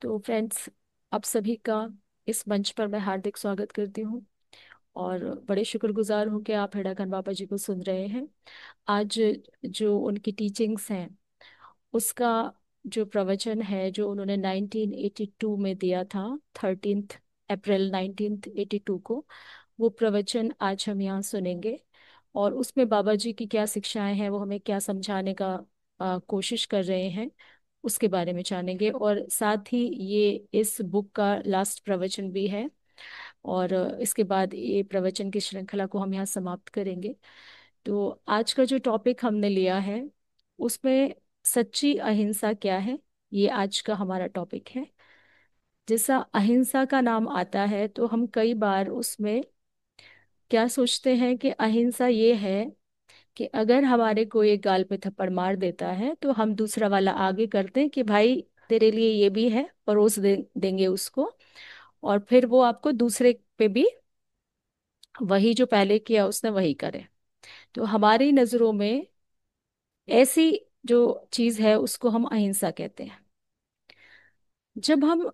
तो फ्रेंड्स, आप सभी का इस मंच पर मैं हार्दिक स्वागत करती हूँ और बड़े शुक्रगुजार हूँ कि आप हेड़ा खान बाबा जी को सुन रहे हैं। आज जो उनकी टीचिंग्स हैं उसका जो प्रवचन है जो उन्होंने 1982 में दिया था, 13 अप्रैल 1982 को, वो प्रवचन आज हम यहाँ सुनेंगे। और उसमें बाबा जी की क्या शिक्षाएं हैं, वो हमें क्या समझाने का कोशिश कर रहे हैं, उसके बारे में जानेंगे। और साथ ही ये इस बुक का लास्ट प्रवचन भी है। और इसके बाद ये प्रवचन की श्रृंखला को हम यहाँ समाप्त करेंगे। तो आज का जो टॉपिक हमने लिया है उसमें सच्ची अहिंसा क्या है, ये आज का हमारा टॉपिक है। जैसा अहिंसा का नाम आता है तो हम कई बार उसमें क्या सोचते हैं कि अहिंसा ये है कि अगर हमारे कोई एक गाल पे थप्पड़ मार देता है तो हम दूसरा वाला आगे करते हैं कि भाई तेरे लिए ये भी है, देंगे उसको। और फिर वो आपको दूसरे पे भी वही जो पहले किया उसने वही करे। तो हमारी नजरों में ऐसी जो चीज है उसको हम अहिंसा कहते हैं। जब हम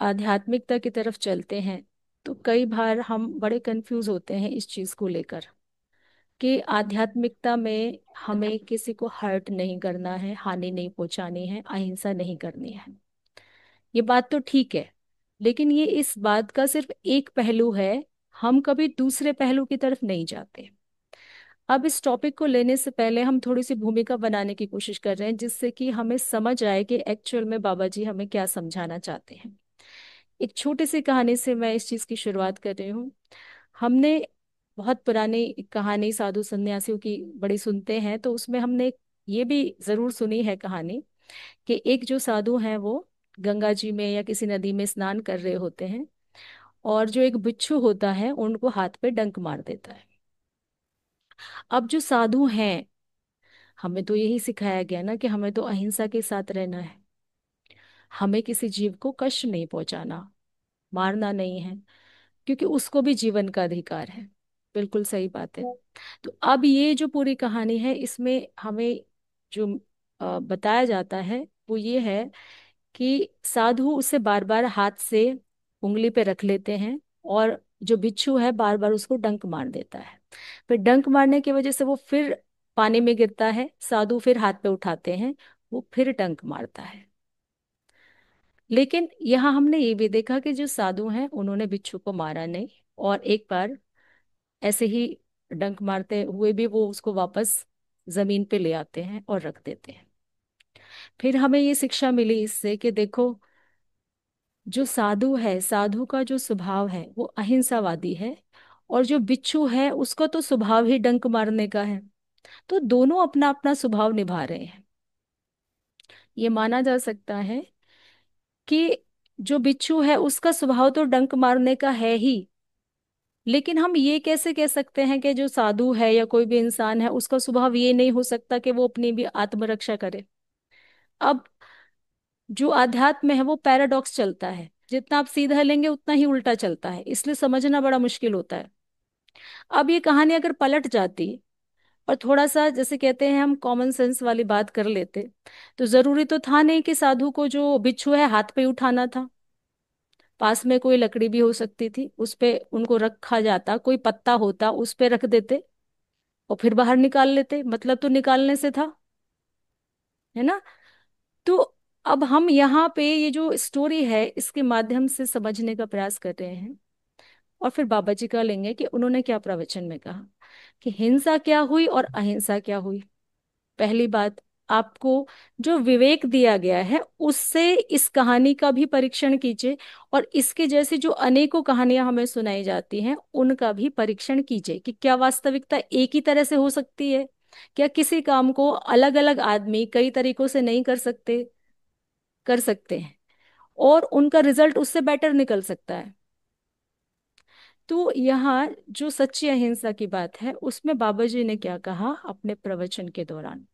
आध्यात्मिकता की तरफ चलते हैं तो कई बार हम बड़े कंफ्यूज होते हैं इस चीज को लेकर कि आध्यात्मिकता में हमें किसी को हर्ट नहीं करना है, हानि नहीं पहुंचानी है, अहिंसा नहीं करनी है। ये बात तो ठीक है, लेकिन ये इस बात का सिर्फ एक पहलू है। हम कभी दूसरे पहलू की तरफ नहीं जाते। अब इस टॉपिक को लेने से पहले हम थोड़ी सी भूमिका बनाने की कोशिश कर रहे हैं जिससे कि हमें समझ आए कि एक्चुअल में बाबा जी हमें क्या समझाना चाहते हैं। एक छोटी सी कहानी से मैं इस चीज की शुरुआत कर रही हूँ। हमने बहुत पुरानी एक कहानी साधु संन्यासियों की बड़ी सुनते हैं, तो उसमें हमने ये भी जरूर सुनी है कहानी कि एक जो साधु हैं वो गंगा जी में या किसी नदी में स्नान कर रहे होते हैं और जो एक बिच्छू होता है उनको हाथ पे डंक मार देता है। अब जो साधु हैं, हमें तो यही सिखाया गया ना कि हमें तो अहिंसा के साथ रहना है, हमें किसी जीव को कष्ट नहीं पहुंचाना, मारना नहीं है, क्योंकि उसको भी जीवन का अधिकार है। बिल्कुल सही बात है। तो अब ये जो पूरी कहानी है इसमें हमें जो बताया जाता है वो ये है कि साधु उसे बार बार हाथ से उंगली पे रख लेते हैं और जो बिच्छू है बार बार उसको डंक मार देता है। फिर डंक मारने की वजह से वो फिर पानी में गिरता है, साधु फिर हाथ पे उठाते हैं, वो फिर डंक मारता है। लेकिन यहाँ हमने ये भी देखा कि जो साधु हैं उन्होंने बिच्छू को मारा नहीं, और एक बार ऐसे ही डंक मारते हुए भी वो उसको वापस जमीन पे ले आते हैं और रख देते हैं। फिर हमें ये शिक्षा मिली इससे कि देखो, जो साधु है, साधु का जो स्वभाव है वो अहिंसावादी है, और जो बिच्छू है उसका तो स्वभाव ही डंक मारने का है। तो दोनों अपना अपना स्वभाव निभा रहे हैं। ये माना जा सकता है कि जो बिच्छू है उसका स्वभाव तो डंक मारने का है ही, लेकिन हम ये कैसे कह सकते हैं कि जो साधु है या कोई भी इंसान है उसका स्वभाव ये नहीं हो सकता कि वो अपनी भी आत्मरक्षा करे। अब जो आध्यात्म है वो पैराडॉक्स चलता है, जितना आप सीधा लेंगे उतना ही उल्टा चलता है, इसलिए समझना बड़ा मुश्किल होता है। अब ये कहानी अगर पलट जाती और थोड़ा सा जैसे कहते हैं हम कॉमन सेंस वाली बात कर लेते, तो जरूरी तो था नहीं कि साधु को जो बिच्छू है हाथ पे उठाना था। पास में कोई लकड़ी भी हो सकती थी, उस पे उनको रखा जाता, कोई पत्ता होता उस पे रख देते और फिर बाहर निकाल लेते, मतलब तो निकालने से था, है ना। तो अब हम यहाँ पे ये जो स्टोरी है इसके माध्यम से समझने का प्रयास कर रहे हैं। और फिर बाबा जी का लेंगे कि उन्होंने क्या प्रवचन में कहा कि हिंसा क्या हुई और अहिंसा क्या हुई। पहली बात, आपको जो विवेक दिया गया है उससे इस कहानी का भी परीक्षण कीजिए, और इसके जैसी जो अनेकों कहानियां हमें सुनाई जाती हैं उनका भी परीक्षण कीजिए कि क्या वास्तविकता एक ही तरह से हो सकती है, क्या किसी काम को अलग अलग आदमी कई तरीकों से नहीं कर सकते, कर सकते हैं, और उनका रिजल्ट उससे बेटर निकल सकता है। तो यहाँ जो सच्ची अहिंसा की बात है उसमें बाबा जी ने क्या कहा अपने प्रवचन के दौरान,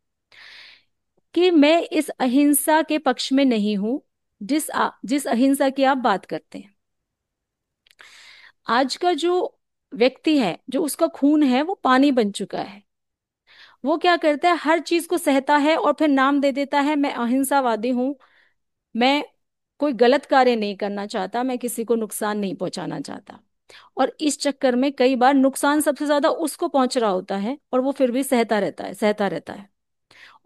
कि मैं इस अहिंसा के पक्ष में नहीं हूं जिस अहिंसा की आप बात करते हैं। आज का जो व्यक्ति है, जो उसका खून है वो पानी बन चुका है, वो क्या करता है, हर चीज को सहता है और फिर नाम दे देता है मैं अहिंसावादी हूं, मैं कोई गलत कार्य नहीं करना चाहता, मैं किसी को नुकसान नहीं पहुंचाना चाहता। और इस चक्कर में कई बार नुकसान सबसे ज्यादा उसको पहुंच रहा होता है और वो फिर भी सहता रहता है, सहता रहता है।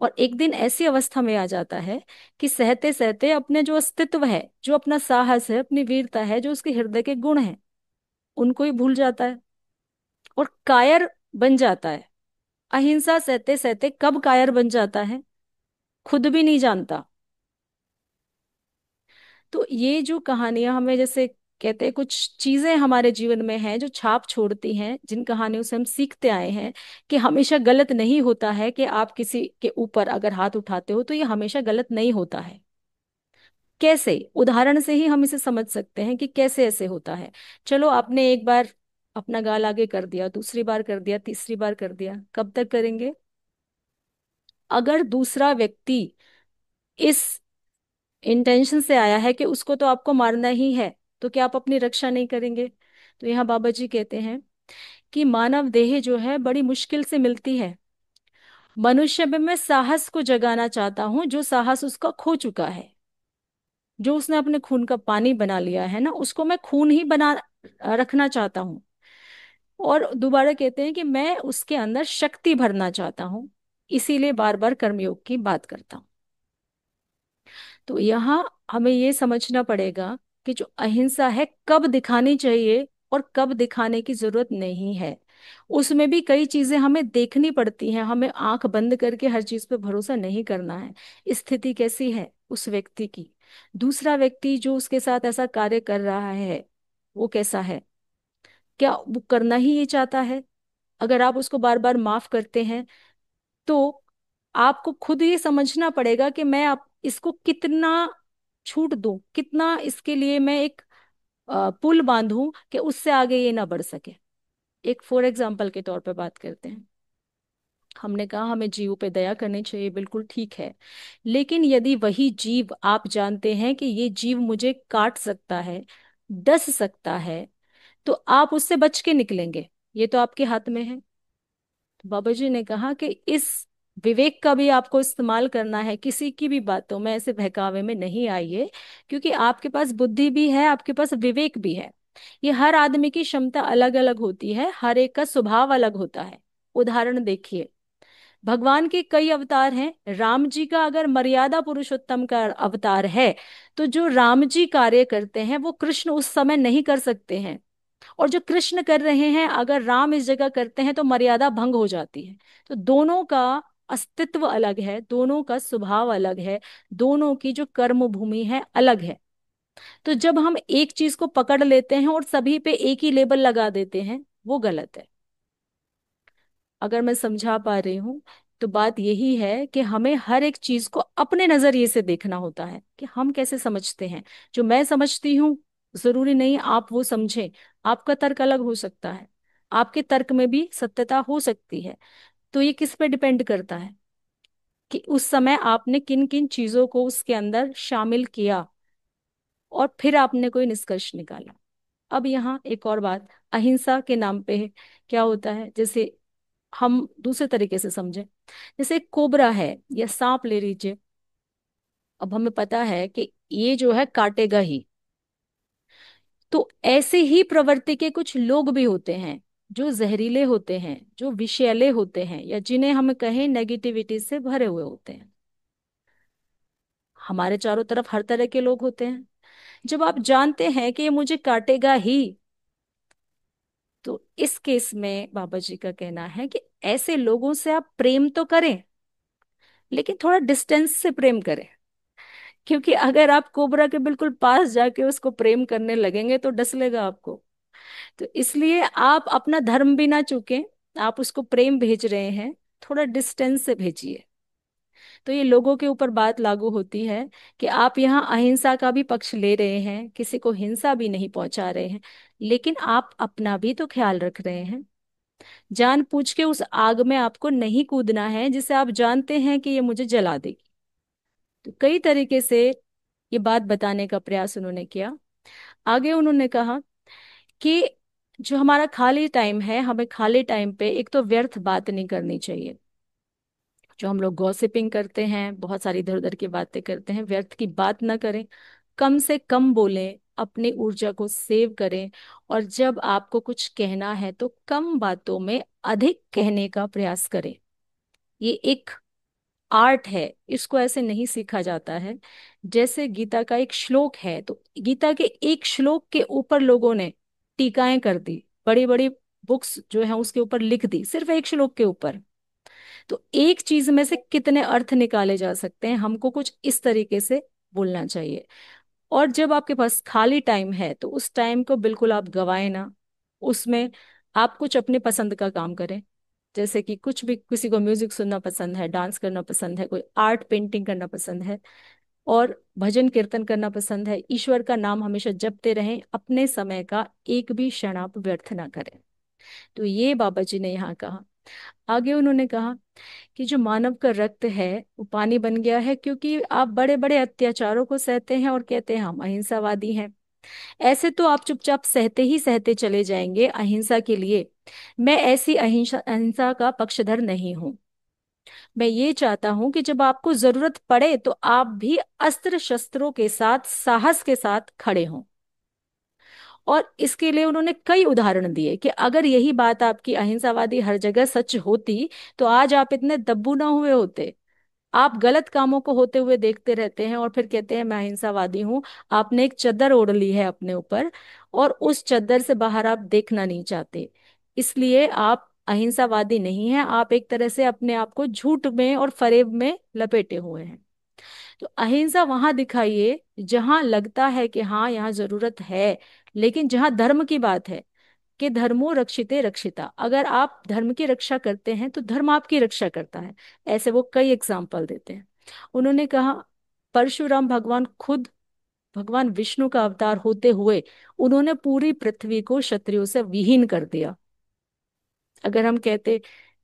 और एक दिन ऐसी अवस्था में आ जाता है कि सहते सहते अपने जो अस्तित्व है, जो अपना साहस है, अपनी वीरता है, जो उसके हृदय के गुण हैं, उनको ही भूल जाता है और कायर बन जाता है। अहिंसा सहते सहते कब कायर बन जाता है, खुद भी नहीं जानता। तो ये जो कहानियां हमें, जैसे कहते हैं, कुछ चीजें हमारे जीवन में हैं जो छाप छोड़ती हैं, जिन कहानियों से हम सीखते आए हैं कि हमेशा गलत नहीं होता है, कि आप किसी के ऊपर अगर हाथ उठाते हो तो ये हमेशा गलत नहीं होता है। कैसे, उदाहरण से ही हम इसे समझ सकते हैं कि कैसे ऐसे होता है। चलो, आपने एक बार अपना गाल आगे कर दिया, दूसरी बार कर दिया, तीसरी बार कर दिया, कब तक करेंगे? अगर दूसरा व्यक्ति इस इंटेंशन से आया है कि उसको तो आपको मारना ही है, तो क्या आप अपनी रक्षा नहीं करेंगे? तो यहाँ बाबा जी कहते हैं कि मानव देह जो है बड़ी मुश्किल से मिलती है। मनुष्य में मैं साहस को जगाना चाहता हूं, जो साहस उसका खो चुका है। जो उसने अपने खून का पानी बना लिया है ना, उसको मैं खून ही बना रखना चाहता हूँ। और दोबारा कहते हैं कि मैं उसके अंदर शक्ति भरना चाहता हूँ, इसीलिए बार बार कर्मयोग की बात करता हूँ। तो यहाँ हमें ये समझना पड़ेगा कि जो अहिंसा है कब दिखानी चाहिए और कब दिखाने की जरूरत नहीं है। उसमें भी कई चीजें हमें देखनी पड़ती हैं, हमें आंख बंद करके हर चीज पे भरोसा नहीं करना है। स्थिति कैसी है उस व्यक्ति की, दूसरा व्यक्ति जो उसके साथ ऐसा कार्य कर रहा है वो कैसा है, क्या वो करना ही ये चाहता है? अगर आप उसको बार बार माफ करते हैं तो आपको खुद ये समझना पड़ेगा कि मैं आप इसको कितना छूट दूं, कितना इसके लिए मैं एक पुल बांधूं कि उससे आगे ये ना बढ़ सके। एक फॉर एग्जाम्पल के तौर पे बात करते हैं। हमने कहा हमें जीव पे दया करनी चाहिए, बिल्कुल ठीक है। लेकिन यदि वही जीव, आप जानते हैं कि ये जीव मुझे काट सकता है, डस सकता है, तो आप उससे बच के निकलेंगे? ये तो आपके हाथ में है। तो बाबा जी ने कहा कि इस विवेक का भी आपको इस्तेमाल करना है, किसी की भी बातों में ऐसे बहकावे में नहीं आइए, क्योंकि आपके पास बुद्धि भी है, आपके पास विवेक भी है। ये हर आदमी की क्षमता अलग अलग होती है, हर एक का स्वभाव अलग होता है। उदाहरण देखिए, भगवान के कई अवतार हैं। राम जी का अगर मर्यादा पुरुषोत्तम का अवतार है, तो जो राम जी कार्य करते हैं वो कृष्ण उस समय नहीं कर सकते हैं। और जो कृष्ण कर रहे हैं अगर राम इस जगह करते हैं तो मर्यादा भंग हो जाती है। तो दोनों का अस्तित्व अलग है, दोनों का स्वभाव अलग है, दोनों की जो कर्म भूमि है अलग है। तो जब हम एक चीज को पकड़ लेते हैं और सभी पे एक ही लेबल लगा देते हैं, वो गलत है। अगर मैं समझा पा रही हूं, तो बात यही है कि हमें हर एक चीज को अपने नजरिए से देखना होता है कि हम कैसे समझते हैं। जो मैं समझती हूँ जरूरी नहीं आप वो समझें। आपका तर्क अलग हो सकता है, आपके तर्क में भी सत्यता हो सकती है। तो ये किस पे डिपेंड करता है कि उस समय आपने किन किन चीजों को उसके अंदर शामिल किया और फिर आपने कोई निष्कर्ष निकाला। अब यहाँ एक और बात, अहिंसा के नाम पे क्या होता है, जैसे हम दूसरे तरीके से समझें। जैसे कोबरा है या सांप ले लीजिए, अब हमें पता है कि ये जो है काटेगा ही। तो ऐसे ही प्रवृत्ति के कुछ लोग भी होते हैं जो जहरीले होते हैं, जो विषैले होते हैं, या जिन्हें हम कहें नेगेटिविटी से भरे हुए होते हैं। हमारे चारों तरफ हर तरह के लोग होते हैं। जब आप जानते हैं कि ये मुझे काटेगा ही, तो इस केस में बाबा जी का कहना है कि ऐसे लोगों से आप प्रेम तो करें, लेकिन थोड़ा डिस्टेंस से प्रेम करें। क्योंकि अगर आप कोबरा के बिल्कुल पास जाके उसको प्रेम करने लगेंगे तो डस लेगा आपको। तो इसलिए आप अपना धर्म भी ना चूकें, आप उसको प्रेम भेज रहे हैं, थोड़ा डिस्टेंस से भेजिए। तो ये लोगों के ऊपर बात लागू होती है कि आप यहाँ अहिंसा का भी पक्ष ले रहे हैं, किसी को हिंसा भी नहीं पहुंचा रहे हैं, लेकिन आप अपना भी तो ख्याल रख रहे हैं। जानबूझ के उस आग में आपको नहीं कूदना है जिसे आप जानते हैं कि ये मुझे जला देगी। तो कई तरीके से ये बात बताने का प्रयास उन्होंने किया। आगे उन्होंने कहा कि जो हमारा खाली टाइम है, हमें खाली टाइम पे एक तो व्यर्थ बात नहीं करनी चाहिए। जो हम लोग गॉसिपिंग करते हैं, बहुत सारी इधर उधर की बातें करते हैं, व्यर्थ की बात ना करें। कम से कम बोलें, अपनी ऊर्जा को सेव करें। और जब आपको कुछ कहना है तो कम बातों में अधिक कहने का प्रयास करें। ये एक आर्ट है, इसको ऐसे नहीं सीखा जाता है। जैसे गीता का एक श्लोक है, तो गीता के एक श्लोक के ऊपर लोगों ने टीकाएं कर दी, बड़ी बड़ी बुक्स जो है उसके ऊपर लिख दी, सिर्फ एक श्लोक के ऊपर। तो एक चीज में से कितने अर्थ निकाले जा सकते हैं, हमको कुछ इस तरीके से बोलना चाहिए। और जब आपके पास खाली टाइम है तो उस टाइम को बिल्कुल आप गवाएं ना। उसमें आप कुछ अपने पसंद का काम करें। जैसे कि कुछ भी, किसी को म्यूजिक सुनना पसंद है, डांस करना पसंद है, कोई आर्ट पेंटिंग करना पसंद है, और भजन कीर्तन करना पसंद है, ईश्वर का नाम हमेशा जपते रहें, अपने समय का एक भी क्षण आप व्यर्थ ना करें। तो ये बाबा जी ने यहाँ कहा। आगे उन्होंने कहा कि जो मानव का रक्त है वो पानी बन गया है, क्योंकि आप बड़े बड़े अत्याचारों को सहते हैं और कहते हैं हम अहिंसावादी हैं। ऐसे तो आप चुपचाप सहते ही सहते चले जाएंगे अहिंसा के लिए। मैं ऐसी अहिंसा अहिंसा का पक्षधर नहीं हूं। मैं ये चाहता हूं कि जब आपको जरूरत पड़े तो आप भी अस्त्र शस्त्रों के साथ साहस के साथ खड़े हों। और इसके लिए उन्होंने कई उदाहरण दिए कि अगर यही बात आपकी अहिंसावादी हर जगह सच होती तो आज आप इतने दब्बू ना हुए होते। आप गलत कामों को होते हुए देखते रहते हैं और फिर कहते हैं मैं अहिंसावादी हूं। आपने एक चद्दर ओढ़ ली है अपने ऊपर, और उस चद्दर से बाहर आप देखना नहीं चाहते। इसलिए आप अहिंसावादी नहीं हैं, आप एक तरह से अपने आप को झूठ में और फरेब में लपेटे हुए हैं। तो अहिंसा वहां दिखाइए जहां लगता है कि हाँ यहाँ जरूरत है। लेकिन जहां धर्म की बात है कि धर्मो रक्षिते रक्षिता, अगर आप धर्म की रक्षा करते हैं तो धर्म आपकी रक्षा करता है। ऐसे वो कई एग्जाम्पल देते हैं। उन्होंने कहा परशुराम भगवान खुद भगवान विष्णु का अवतार होते हुए उन्होंने पूरी पृथ्वी को क्षत्रियों से विहीन कर दिया। अगर हम कहते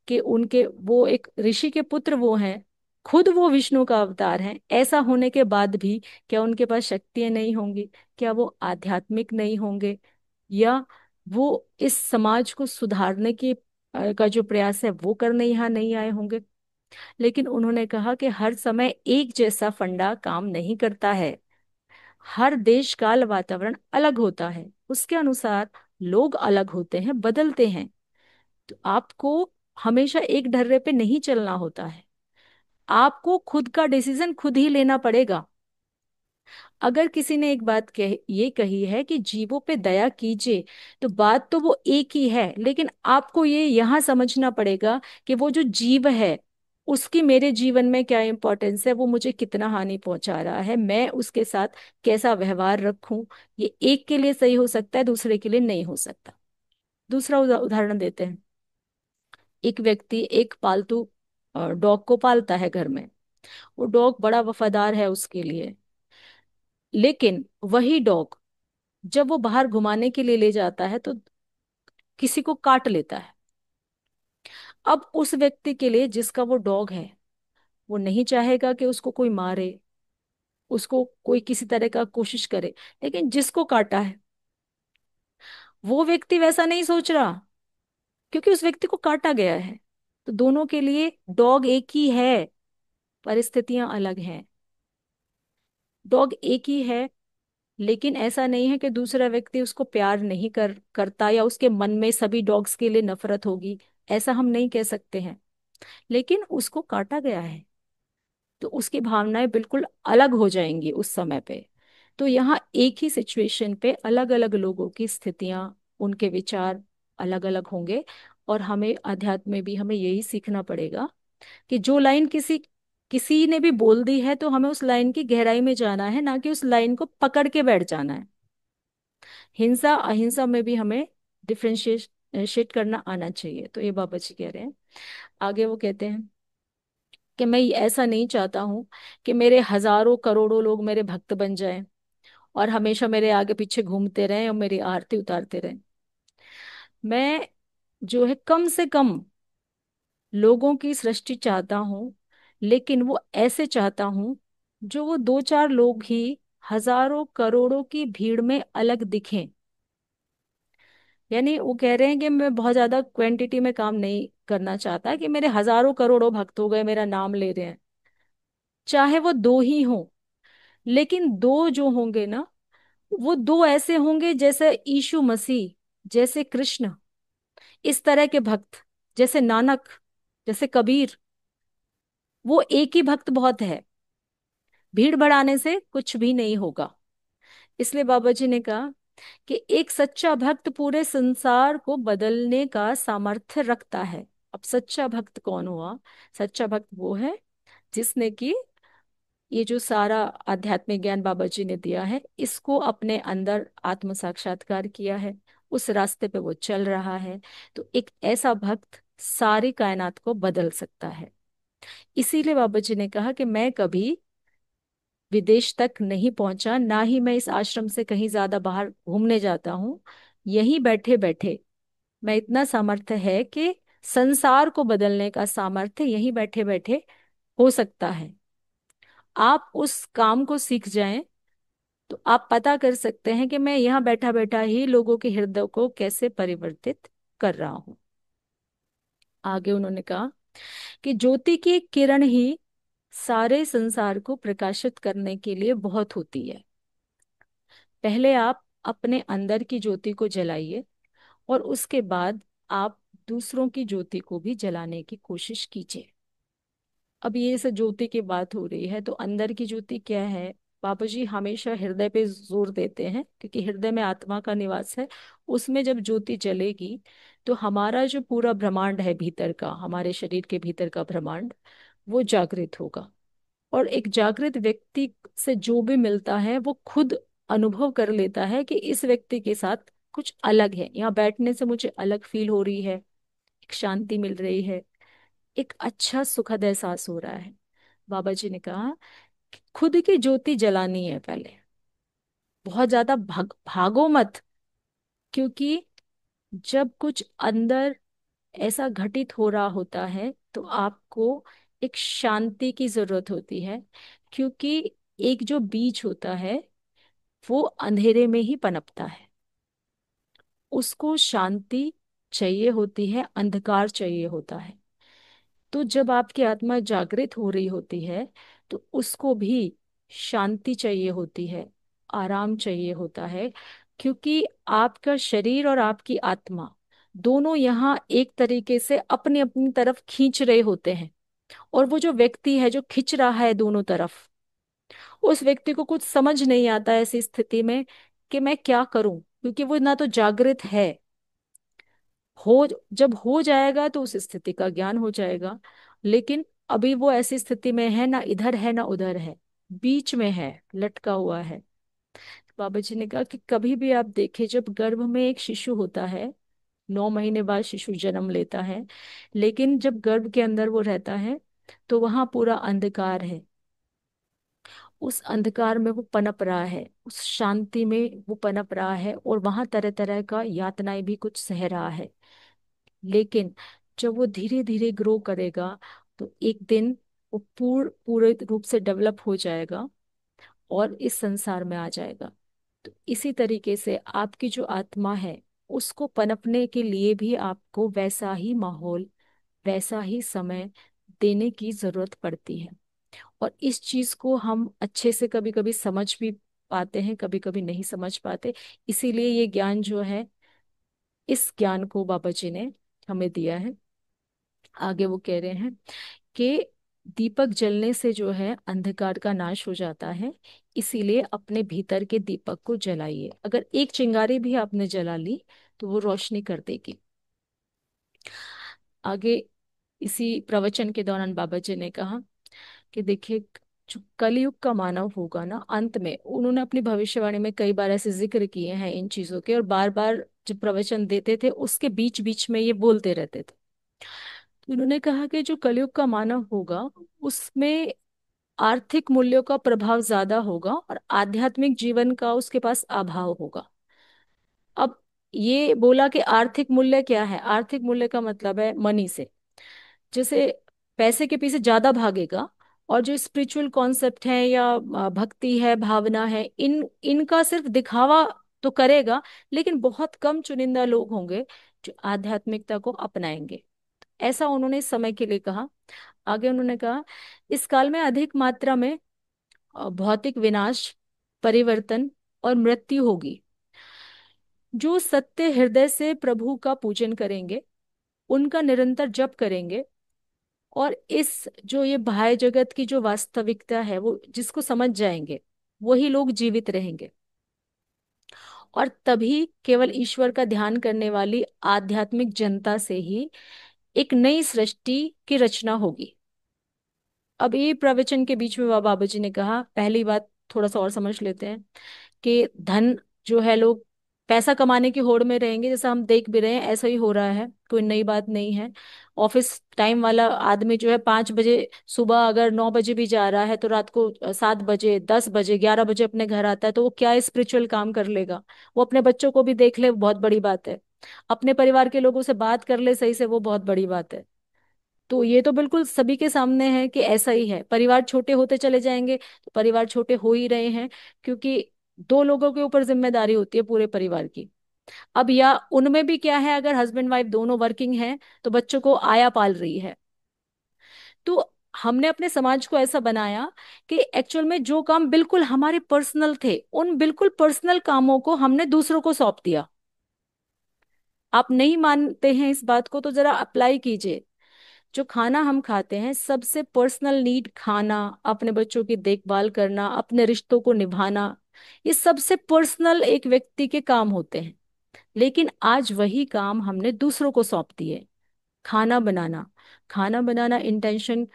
कि उनके, वो एक ऋषि के पुत्र वो हैं, खुद वो विष्णु का अवतार हैं, ऐसा होने के बाद भी क्या उनके पास शक्तियां नहीं होंगी? क्या वो आध्यात्मिक नहीं होंगे? या वो इस समाज को सुधारने की का जो प्रयास है वो करने यहाँ नहीं आए होंगे? लेकिन उन्होंने कहा कि हर समय एक जैसा फंडा काम नहीं करता है। हर देश काल वातावरण अलग होता है, उसके अनुसार लोग अलग होते हैं, बदलते हैं। तो आपको हमेशा एक ढर्रे पे नहीं चलना होता है। आपको खुद का डिसीजन खुद ही लेना पड़ेगा। अगर किसी ने एक बात ये कही है कि जीवों पे दया कीजिए, तो बात तो वो एक ही है, लेकिन आपको ये यहाँ समझना पड़ेगा कि वो जो जीव है उसकी मेरे जीवन में क्या इंपॉर्टेंस है, वो मुझे कितना हानि पहुंचा रहा है, मैं उसके साथ कैसा व्यवहार रखूं। ये एक के लिए सही हो सकता है, दूसरे के लिए नहीं हो सकता। दूसरा उदाहरण देते हैं। एक व्यक्ति एक पालतू डॉग को पालता है घर में। वो डॉग बड़ा वफादार है उसके लिए। लेकिन वही डॉग जब वो बाहर घुमाने के लिए ले जाता है तो किसी को काट लेता है। अब उस व्यक्ति के लिए, जिसका वो डॉग है, वो नहीं चाहेगा कि उसको कोई मारे, उसको कोई किसी तरह का कोशिश करे। लेकिन जिसको काटा है वो व्यक्ति वैसा नहीं सोच रहा, क्योंकि उस व्यक्ति को काटा गया है। तो दोनों के लिए डॉग एक ही है, परिस्थितियां अलग हैं। डॉग एक ही है, लेकिन ऐसा नहीं है कि दूसरा व्यक्ति उसको प्यार नहीं करता या उसके मन में सभी डॉग्स के लिए नफरत होगी। ऐसा हम नहीं कह सकते हैं। लेकिन उसको काटा गया है तो उसकी भावनाएं बिल्कुल अलग हो जाएंगी उस समय पे। तो यहाँ एक ही सिचुएशन पे अलग अलग लोगों की स्थितियां, उनके विचार अलग अलग होंगे। और हमें अध्यात्म में भी हमें यही सीखना पड़ेगा कि जो लाइन किसी किसी ने भी बोल दी है तो हमें उस लाइन की गहराई में जाना है, ना कि उस लाइन को पकड़ के बैठ जाना है। हिंसा अहिंसा में भी हमें डिफ्रेंशिएट करना आना चाहिए। तो ये बाबा जी कह रहे हैं। आगे वो कहते हैं कि मैं ऐसा नहीं चाहता हूं कि मेरे हजारों करोड़ों लोग मेरे भक्त बन जाएं और हमेशा मेरे आगे पीछे घूमते रहें और मेरी आरती उतारते रहें। मैं जो है कम से कम लोगों की सृष्टि चाहता हूँ, लेकिन वो ऐसे चाहता हूँ जो वो दो चार लोग ही हजारों करोड़ों की भीड़ में अलग दिखें। यानी वो कह रहे हैं कि मैं बहुत ज्यादा क्वांटिटी में काम नहीं करना चाहता कि मेरे हजारों करोड़ों भक्त हो गए मेरा नाम ले रहे हैं। चाहे वो दो ही हों, लेकिन दो जो होंगे ना, वो दो ऐसे होंगे जैसे यीशु मसीह, जैसे कृष्ण, इस तरह के भक्त, जैसे नानक, जैसे कबीर। वो एक ही भक्त बहुत है, भीड़ बढ़ाने से कुछ भी नहीं होगा। इसलिए बाबा जी ने कहा कि एक सच्चा भक्त पूरे संसार को बदलने का सामर्थ्य रखता है। अब सच्चा भक्त कौन हुआ? सच्चा भक्त वो है जिसने कि ये जो सारा आध्यात्मिक ज्ञान बाबा जी ने दिया है, इसको अपने अंदर आत्म साक्षात्कार किया है, उस रास्ते पे वो चल रहा है। तो एक ऐसा भक्त सारी कायनात को बदल सकता है। इसीलिए बाबा जी ने कहा कि मैं कभी विदेश तक नहीं पहुंचा, ना ही मैं इस आश्रम से कहीं ज्यादा बाहर घूमने जाता हूँ। यहीं बैठे बैठे मैं, इतना सामर्थ्य है कि संसार को बदलने का सामर्थ्य यहीं बैठे बैठे हो सकता है। आप उस काम को सीख जाएं तो आप पता कर सकते हैं कि मैं यहाँ बैठा बैठा ही लोगों के हृदय को कैसे परिवर्तित कर रहा हूँ। आगे उन्होंने कहा कि ज्योति की एक किरण ही सारे संसार को प्रकाशित करने के लिए बहुत होती है। पहले आप अपने अंदर की ज्योति को जलाइए, और उसके बाद आप दूसरों की ज्योति को भी जलाने की कोशिश कीजिए। अब ये सब ज्योति की बात हो रही है, तो अंदर की ज्योति क्या है? बाबा जी हमेशा हृदय पे जोर देते हैं, क्योंकि हृदय में आत्मा का निवास है। उसमें जब ज्योति जलेगी तो हमारा जो पूरा ब्रह्मांड है भीतर का, हमारे शरीर के भीतर का ब्रह्मांड, वो जागृत होगा। और एक जागृत व्यक्ति से जो भी मिलता है वो खुद अनुभव कर लेता है कि इस व्यक्ति के साथ कुछ अलग है, यहाँ बैठने से मुझे अलग फील हो रही है, एक शांति मिल रही है, एक अच्छा सुखद एहसास हो रहा है। बाबा जी ने कहा कि खुद की ज्योति जलानी है पहले। बहुत ज्यादा भागो मत, क्योंकि जब कुछ अंदर ऐसा घटित हो रहा होता है तो आपको एक शांति की जरूरत होती है। क्योंकि एक जो बीज होता है वो अंधेरे में ही पनपता है, उसको शांति चाहिए होती है, अंधकार चाहिए होता है। तो जब आपकी आत्मा जागृत हो रही होती है तो उसको भी शांति चाहिए होती है, आराम चाहिए होता है। क्योंकि आपका शरीर और आपकी आत्मा दोनों यहाँ एक तरीके से अपनी अपनी तरफ खींच रहे होते हैं। और वो जो व्यक्ति है जो खींच रहा है दोनों तरफ, उस व्यक्ति को कुछ समझ नहीं आता है ऐसी स्थिति में कि मैं क्या करूं, क्योंकि वो ना तो जागृत है। हो जब हो जाएगा तो उस स्थिति का ज्ञान हो जाएगा। लेकिन अभी वो ऐसी स्थिति में है, ना इधर है ना उधर है, बीच में है, लटका हुआ है। बाबा जी ने कहा कि कभी भी आप देखें, जब गर्भ में एक शिशु होता है, 9 महीने बाद शिशु जन्म लेता है, लेकिन जब गर्भ के अंदर वो रहता है तो वहां पूरा अंधकार है। उस अंधकार में वो पनप रहा है, उस शांति में वो पनप रहा है, और वहां तरह तरह का यातनाएं भी कुछ सह रहा है। लेकिन जब वो धीरे धीरे ग्रो करेगा तो एक दिन वो पूरे रूप से डेवलप हो जाएगा और इस संसार में आ जाएगा। तो इसी तरीके से आपकी जो आत्मा है, उसको पनपने के लिए भी आपको वैसा ही माहौल, वैसा ही समय देने की जरूरत पड़ती है। और इस चीज को हम अच्छे से कभी कभी समझ भी पाते हैं, कभी कभी नहीं समझ पाते। इसीलिए ये ज्ञान जो है, इस ज्ञान को बाबा जी ने हमें दिया है। आगे वो कह रहे हैं कि दीपक जलने से जो है अंधकार का नाश हो जाता है। इसीलिए अपने भीतर के दीपक को जलाइए। अगर एक चिंगारी भी आपने जला ली तो वो रोशनी कर देगी। आगे इसी प्रवचन के दौरान बाबा जी ने कहा कि देखिए, जो कलयुग का मानव होगा ना, अंत में उन्होंने अपनी भविष्यवाणी में कई बार ऐसे जिक्र किए हैं इन चीजों के, और बार बार जब प्रवचन देते थे उसके बीच बीच में ये बोलते रहते थे। तो उन्होंने कहा कि जो कलयुग का मानव होगा उसमें आर्थिक मूल्यों का प्रभाव ज्यादा होगा और आध्यात्मिक जीवन का उसके पास अभाव होगा। अब ये बोला कि आर्थिक मूल्य क्या है? आर्थिक मूल्य का मतलब है मनी से, जैसे पैसे के पीछे ज्यादा भागेगा। और जो स्पिरिचुअल कॉन्सेप्ट है या भक्ति है, भावना है, इनका सिर्फ दिखावा तो करेगा, लेकिन बहुत कम चुनिंदा लोग होंगे जो आध्यात्मिकता को अपनाएंगे। ऐसा उन्होंने इस समय के लिए कहा। आगे उन्होंने कहा, इस काल में अधिक मात्रा में भौतिक विनाश, परिवर्तन और मृत्यु होगी। जो सत्य हृदय से प्रभु का पूजन करेंगे, उनका निरंतर जप करेंगे, और इस जो ये बाह्य जगत की जो वास्तविकता है वो जिसको समझ जाएंगे, वही लोग जीवित रहेंगे। और तभी केवल ईश्वर का ध्यान करने वाली आध्यात्मिक जनता से ही एक नई सृष्टि की रचना होगी। अब ये प्रवचन के बीच में बाबा जी ने कहा, पहली बात थोड़ा सा और समझ लेते हैं कि धन जो है, लोग पैसा कमाने की होड़ में रहेंगे, जैसा हम देख भी रहे हैं ऐसा ही हो रहा है, कोई नई बात नहीं है। ऑफिस टाइम वाला आदमी जो है 5 बजे सुबह अगर 9 बजे भी जा रहा है तो रात को 7 बजे, 10 बजे, 11 बजे अपने घर आता है, तो वो क्या स्पिरिचुअल काम कर लेगा? वो अपने बच्चों को भी देख ले, वो बहुत बड़ी बात है। अपने परिवार के लोगों से बात कर ले सही से, वो बहुत बड़ी बात है। तो ये तो बिल्कुल सभी के सामने है कि ऐसा ही है। परिवार छोटे होते चले जाएंगे तो परिवार छोटे हो ही रहे हैं, क्योंकि दो लोगों के ऊपर जिम्मेदारी होती है पूरे परिवार की। अब या उनमें भी क्या है, अगर हस्बैंड वाइफ दोनों वर्किंग हैं तो बच्चों को आया पाल रही है। तो हमने अपने समाज को ऐसा बनाया कि एक्चुअल में जो काम बिल्कुल हमारे पर्सनल थे, उन बिल्कुल पर्सनल कामों को हमने दूसरों को सौंप दिया। आप नहीं मानते हैं इस बात को तो जरा अप्लाई कीजिए। जो खाना हम खाते हैं, सबसे पर्सनल नीड खाना, अपने बच्चों की देखभाल करना, अपने रिश्तों को निभाना, ये सबसे पर्सनल एक व्यक्ति के काम होते हैं। लेकिन आज वही काम हमने दूसरों को सौंप दिए। खाना बनाना, खाना बनाना इंटेंशन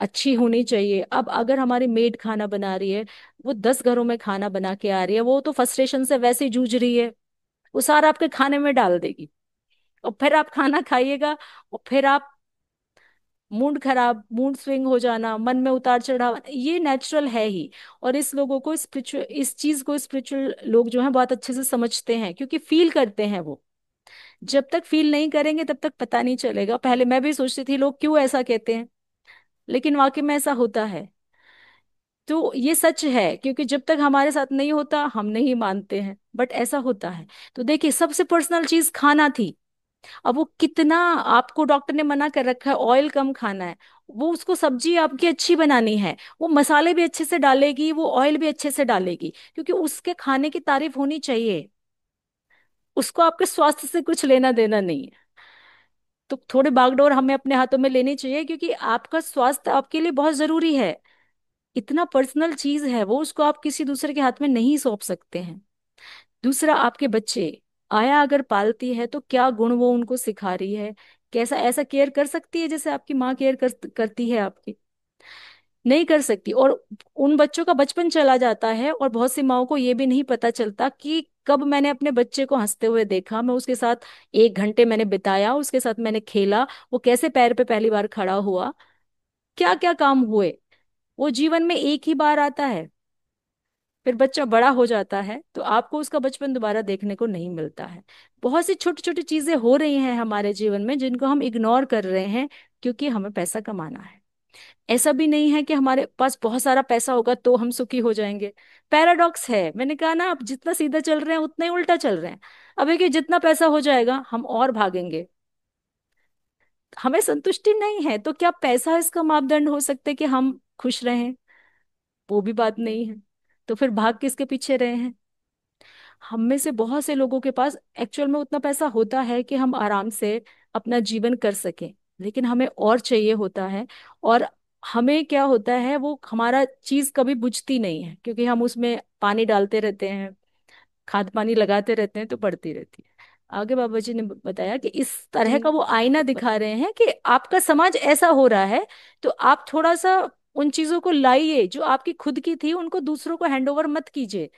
अच्छी होनी चाहिए। अब अगर हमारी मेड खाना बना रही है, वो 10 घरों में खाना बना के आ रही है, वो तो फ्रस्ट्रेशन से वैसे ही जूझ रही है, वो सारा आपके खाने में डाल देगी, और फिर आप खाना खाइएगा, और फिर आप मूड खराब, मूड स्विंग हो जाना, मन में उतार चढ़ाव, ये नेचुरल है ही। और इस लोगों को स्पिरिचुअल, इस चीज को स्पिरिचुअल लोग जो हैं बहुत अच्छे से समझते हैं, क्योंकि फील करते हैं वो। जब तक फील नहीं करेंगे तब तक पता नहीं चलेगा। पहले मैं भी सोचती थी लोग क्यों ऐसा कहते हैं, लेकिन वाकई में ऐसा होता है। तो ये सच है, क्योंकि जब तक हमारे साथ नहीं होता हम नहीं मानते हैं, बट ऐसा होता है। तो देखिए, सबसे पर्सनल चीज खाना थी। अब वो कितना, आपको डॉक्टर ने मना कर रखा है ऑयल कम खाना है, वो उसको सब्जी आपकी अच्छी बनानी है, वो मसाले भी अच्छे से डालेगी, वो ऑयल भी अच्छे से डालेगी, क्योंकि उसके खाने की तारीफ होनी चाहिए। उसको आपके स्वास्थ्य से कुछ लेना देना नहीं है। तो थोड़े बागडोर हमें अपने हाथों में लेनी चाहिए, क्योंकि आपका स्वास्थ्य आपके लिए बहुत जरूरी है। इतना पर्सनल चीज है वो, उसको आप किसी दूसरे के हाथ में नहीं सौंप सकते हैं। दूसरा, आपके बच्चे, आया अगर पालती है तो क्या गुण वो उनको सिखा रही है? कैसा ऐसा केयर कर सकती है जैसे आपकी माँ केयर करती है आपकी? नहीं कर सकती। और उन बच्चों का बचपन चला जाता है, और बहुत सी माओं को ये भी नहीं पता चलता कि कब मैंने अपने बच्चे को हंसते हुए देखा, मैं उसके साथ 1 घंटे मैंने बिताया, उसके साथ मैंने खेला, वो कैसे पैर पे पहली बार खड़ा हुआ, क्या क्या काम हुए। वो जीवन में एक ही बार आता है, फिर बच्चा बड़ा हो जाता है तो आपको उसका बचपन दोबारा देखने को नहीं मिलता है। बहुत सी छोटी छोटी चीजें हो रही हैं हमारे जीवन में जिनको हम इग्नोर कर रहे हैं, क्योंकि हमें पैसा कमाना है। ऐसा भी नहीं है कि हमारे पास बहुत सारा पैसा होगा तो हम सुखी हो जाएंगे। पैराडॉक्स है, मैंने कहा ना, आप जितना सीधा चल रहे हैं उतना ही उल्टा चल रहे हैं। अब है कि जितना पैसा हो जाएगा हम और भागेंगे, हमें संतुष्टि नहीं है, तो क्या पैसा इसका मापदंड हो सकता है कि हम खुश रहें? वो भी बात नहीं है। तो फिर भाग किसके पीछे रहे हैं? हम में से बहुत से लोगों के पास एक्चुअल में उतना पैसा होता है कि हम आराम से अपना जीवन कर सकें, लेकिन हमें और चाहिए होता है। और हमें क्या होता है, वो हमारा चीज कभी बुझती नहीं है, क्योंकि हम उसमें पानी डालते रहते हैं, खाद पानी लगाते रहते हैं, तो बढ़ती रहती है। आगे बाबा जी ने बताया कि इस तरह का वो आईना दिखा रहे हैं कि आपका समाज ऐसा हो रहा है, तो आप थोड़ा सा उन चीजों को लाइए जो आपकी खुद की थी, उनको दूसरों को हैंडओवर मत कीजिए।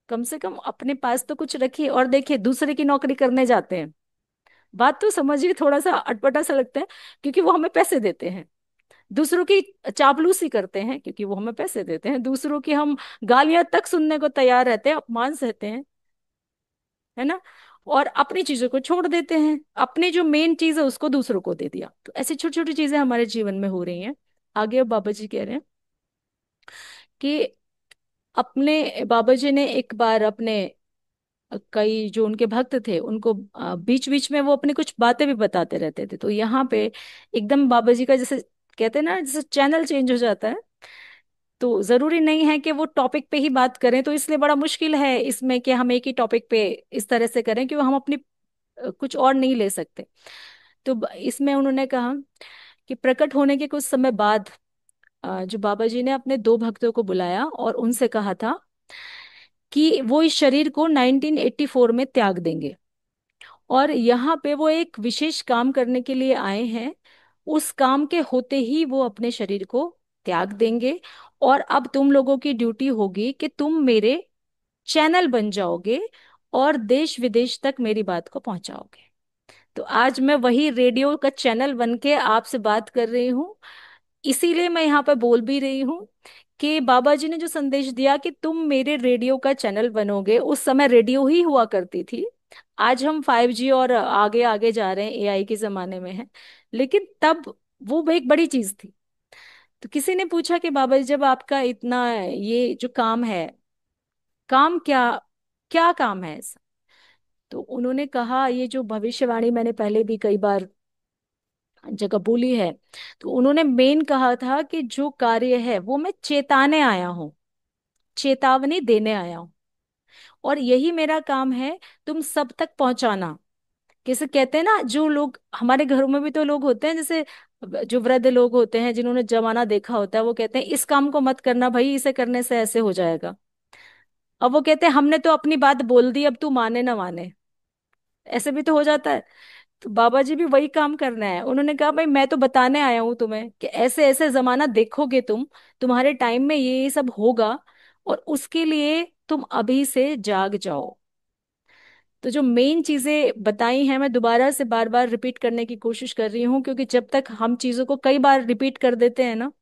कम से कम अपने पास तो कुछ रखिए। और देखिए, दूसरे की नौकरी करने जाते हैं, बात तो समझिए, थोड़ा सा अटपटा सा लगता है, क्योंकि वो हमें पैसे देते हैं। दूसरों की चापलूसी करते हैं क्योंकि वो हमें पैसे देते हैं। दूसरों की हम गालियां तक सुनने को तैयार रहते हैं, अपमान सहते हैं, है ना? और अपनी चीजों को छोड़ देते हैं, अपनी जो मेन चीज है उसको दूसरों को दे दिया। तो ऐसी छोटी छोटी चीजें हमारे जीवन में हो रही हैं। आगे अब बाबा जी कह रहे हैं कि अपने बाबा जी ने एक बार अपने कई जो उनके भक्त थे उनको बीच बीच में वो अपनी कुछ बातें भी बताते रहते थे। तो यहाँ पे एकदम बाबा जी का जैसे कहते हैं ना, जैसे चैनल चेंज हो जाता है। तो जरूरी नहीं है कि वो टॉपिक पे ही बात करें, तो इसलिए बड़ा मुश्किल है इसमें कि हम एक ही टॉपिक पे इस तरह से करें कि हम अपनी कुछ और नहीं ले सकते। तो इसमें उन्होंने कहा कि प्रकट होने के कुछ समय बाद जो बाबा जी ने अपने दो भक्तों को बुलाया और उनसे कहा था कि वो इस शरीर को 1984 में त्याग देंगे, और यहाँ पे वो एक विशेष काम करने के लिए आए हैं। उस काम के होते ही वो अपने शरीर को त्याग देंगे, और अब तुम लोगों की ड्यूटी होगी कि तुम मेरे चैनल बन जाओगे और देश विदेश तक मेरी बात को पहुंचाओगे। तो आज मैं वही रेडियो का चैनल बन के आपसे बात कर रही हूँ। इसीलिए मैं यहाँ पर बोल भी रही हूँ कि बाबा जी ने जो संदेश दिया कि तुम मेरे रेडियो का चैनल बनोगे, उस समय रेडियो ही हुआ करती थी। आज हम 5G और आगे आगे जा रहे हैं, AI के जमाने में है, लेकिन तब वो एक बड़ी चीज थी। तो किसी ने पूछा कि बाबा जी, जब आपका इतना ये जो काम है, काम क्या, क्या काम है ऐसा? तो उन्होंने कहा, ये जो भविष्यवाणी मैंने पहले भी कई बार जगह बोली है, तो उन्होंने मेन कहा था कि जो कार्य है वो मैं चेताने आया हूँ, चेतावनी देने आया हूँ, और यही मेरा काम है, तुम सब तक पहुंचाना। कैसे कहते हैं ना, जो लोग हमारे घरों में भी तो लोग होते हैं, जैसे जो वृद्ध लोग होते हैं जिन्होंने जमाना देखा होता है, वो कहते हैं इस काम को मत करना भाई, इसे करने से ऐसे हो जाएगा। अब वो कहते हैं हमने तो अपनी बात बोल दी, अब तू माने ना माने, ऐसे भी तो हो जाता है। तो बाबा जी भी वही काम करना है। उन्होंने कहा भाई मैं तो बताने आया हूं तुम्हें कि ऐसे ऐसे जमाना देखोगे तुम, तुम्हारे टाइम में ये सब होगा, और उसके लिए तुम अभी से जाग जाओ। तो जो मेन चीजें बताई हैं, मैं दोबारा से बार बार रिपीट करने की कोशिश कर रही हूँ, क्योंकि जब तक हम चीजों को कई बार रिपीट कर देते हैं ना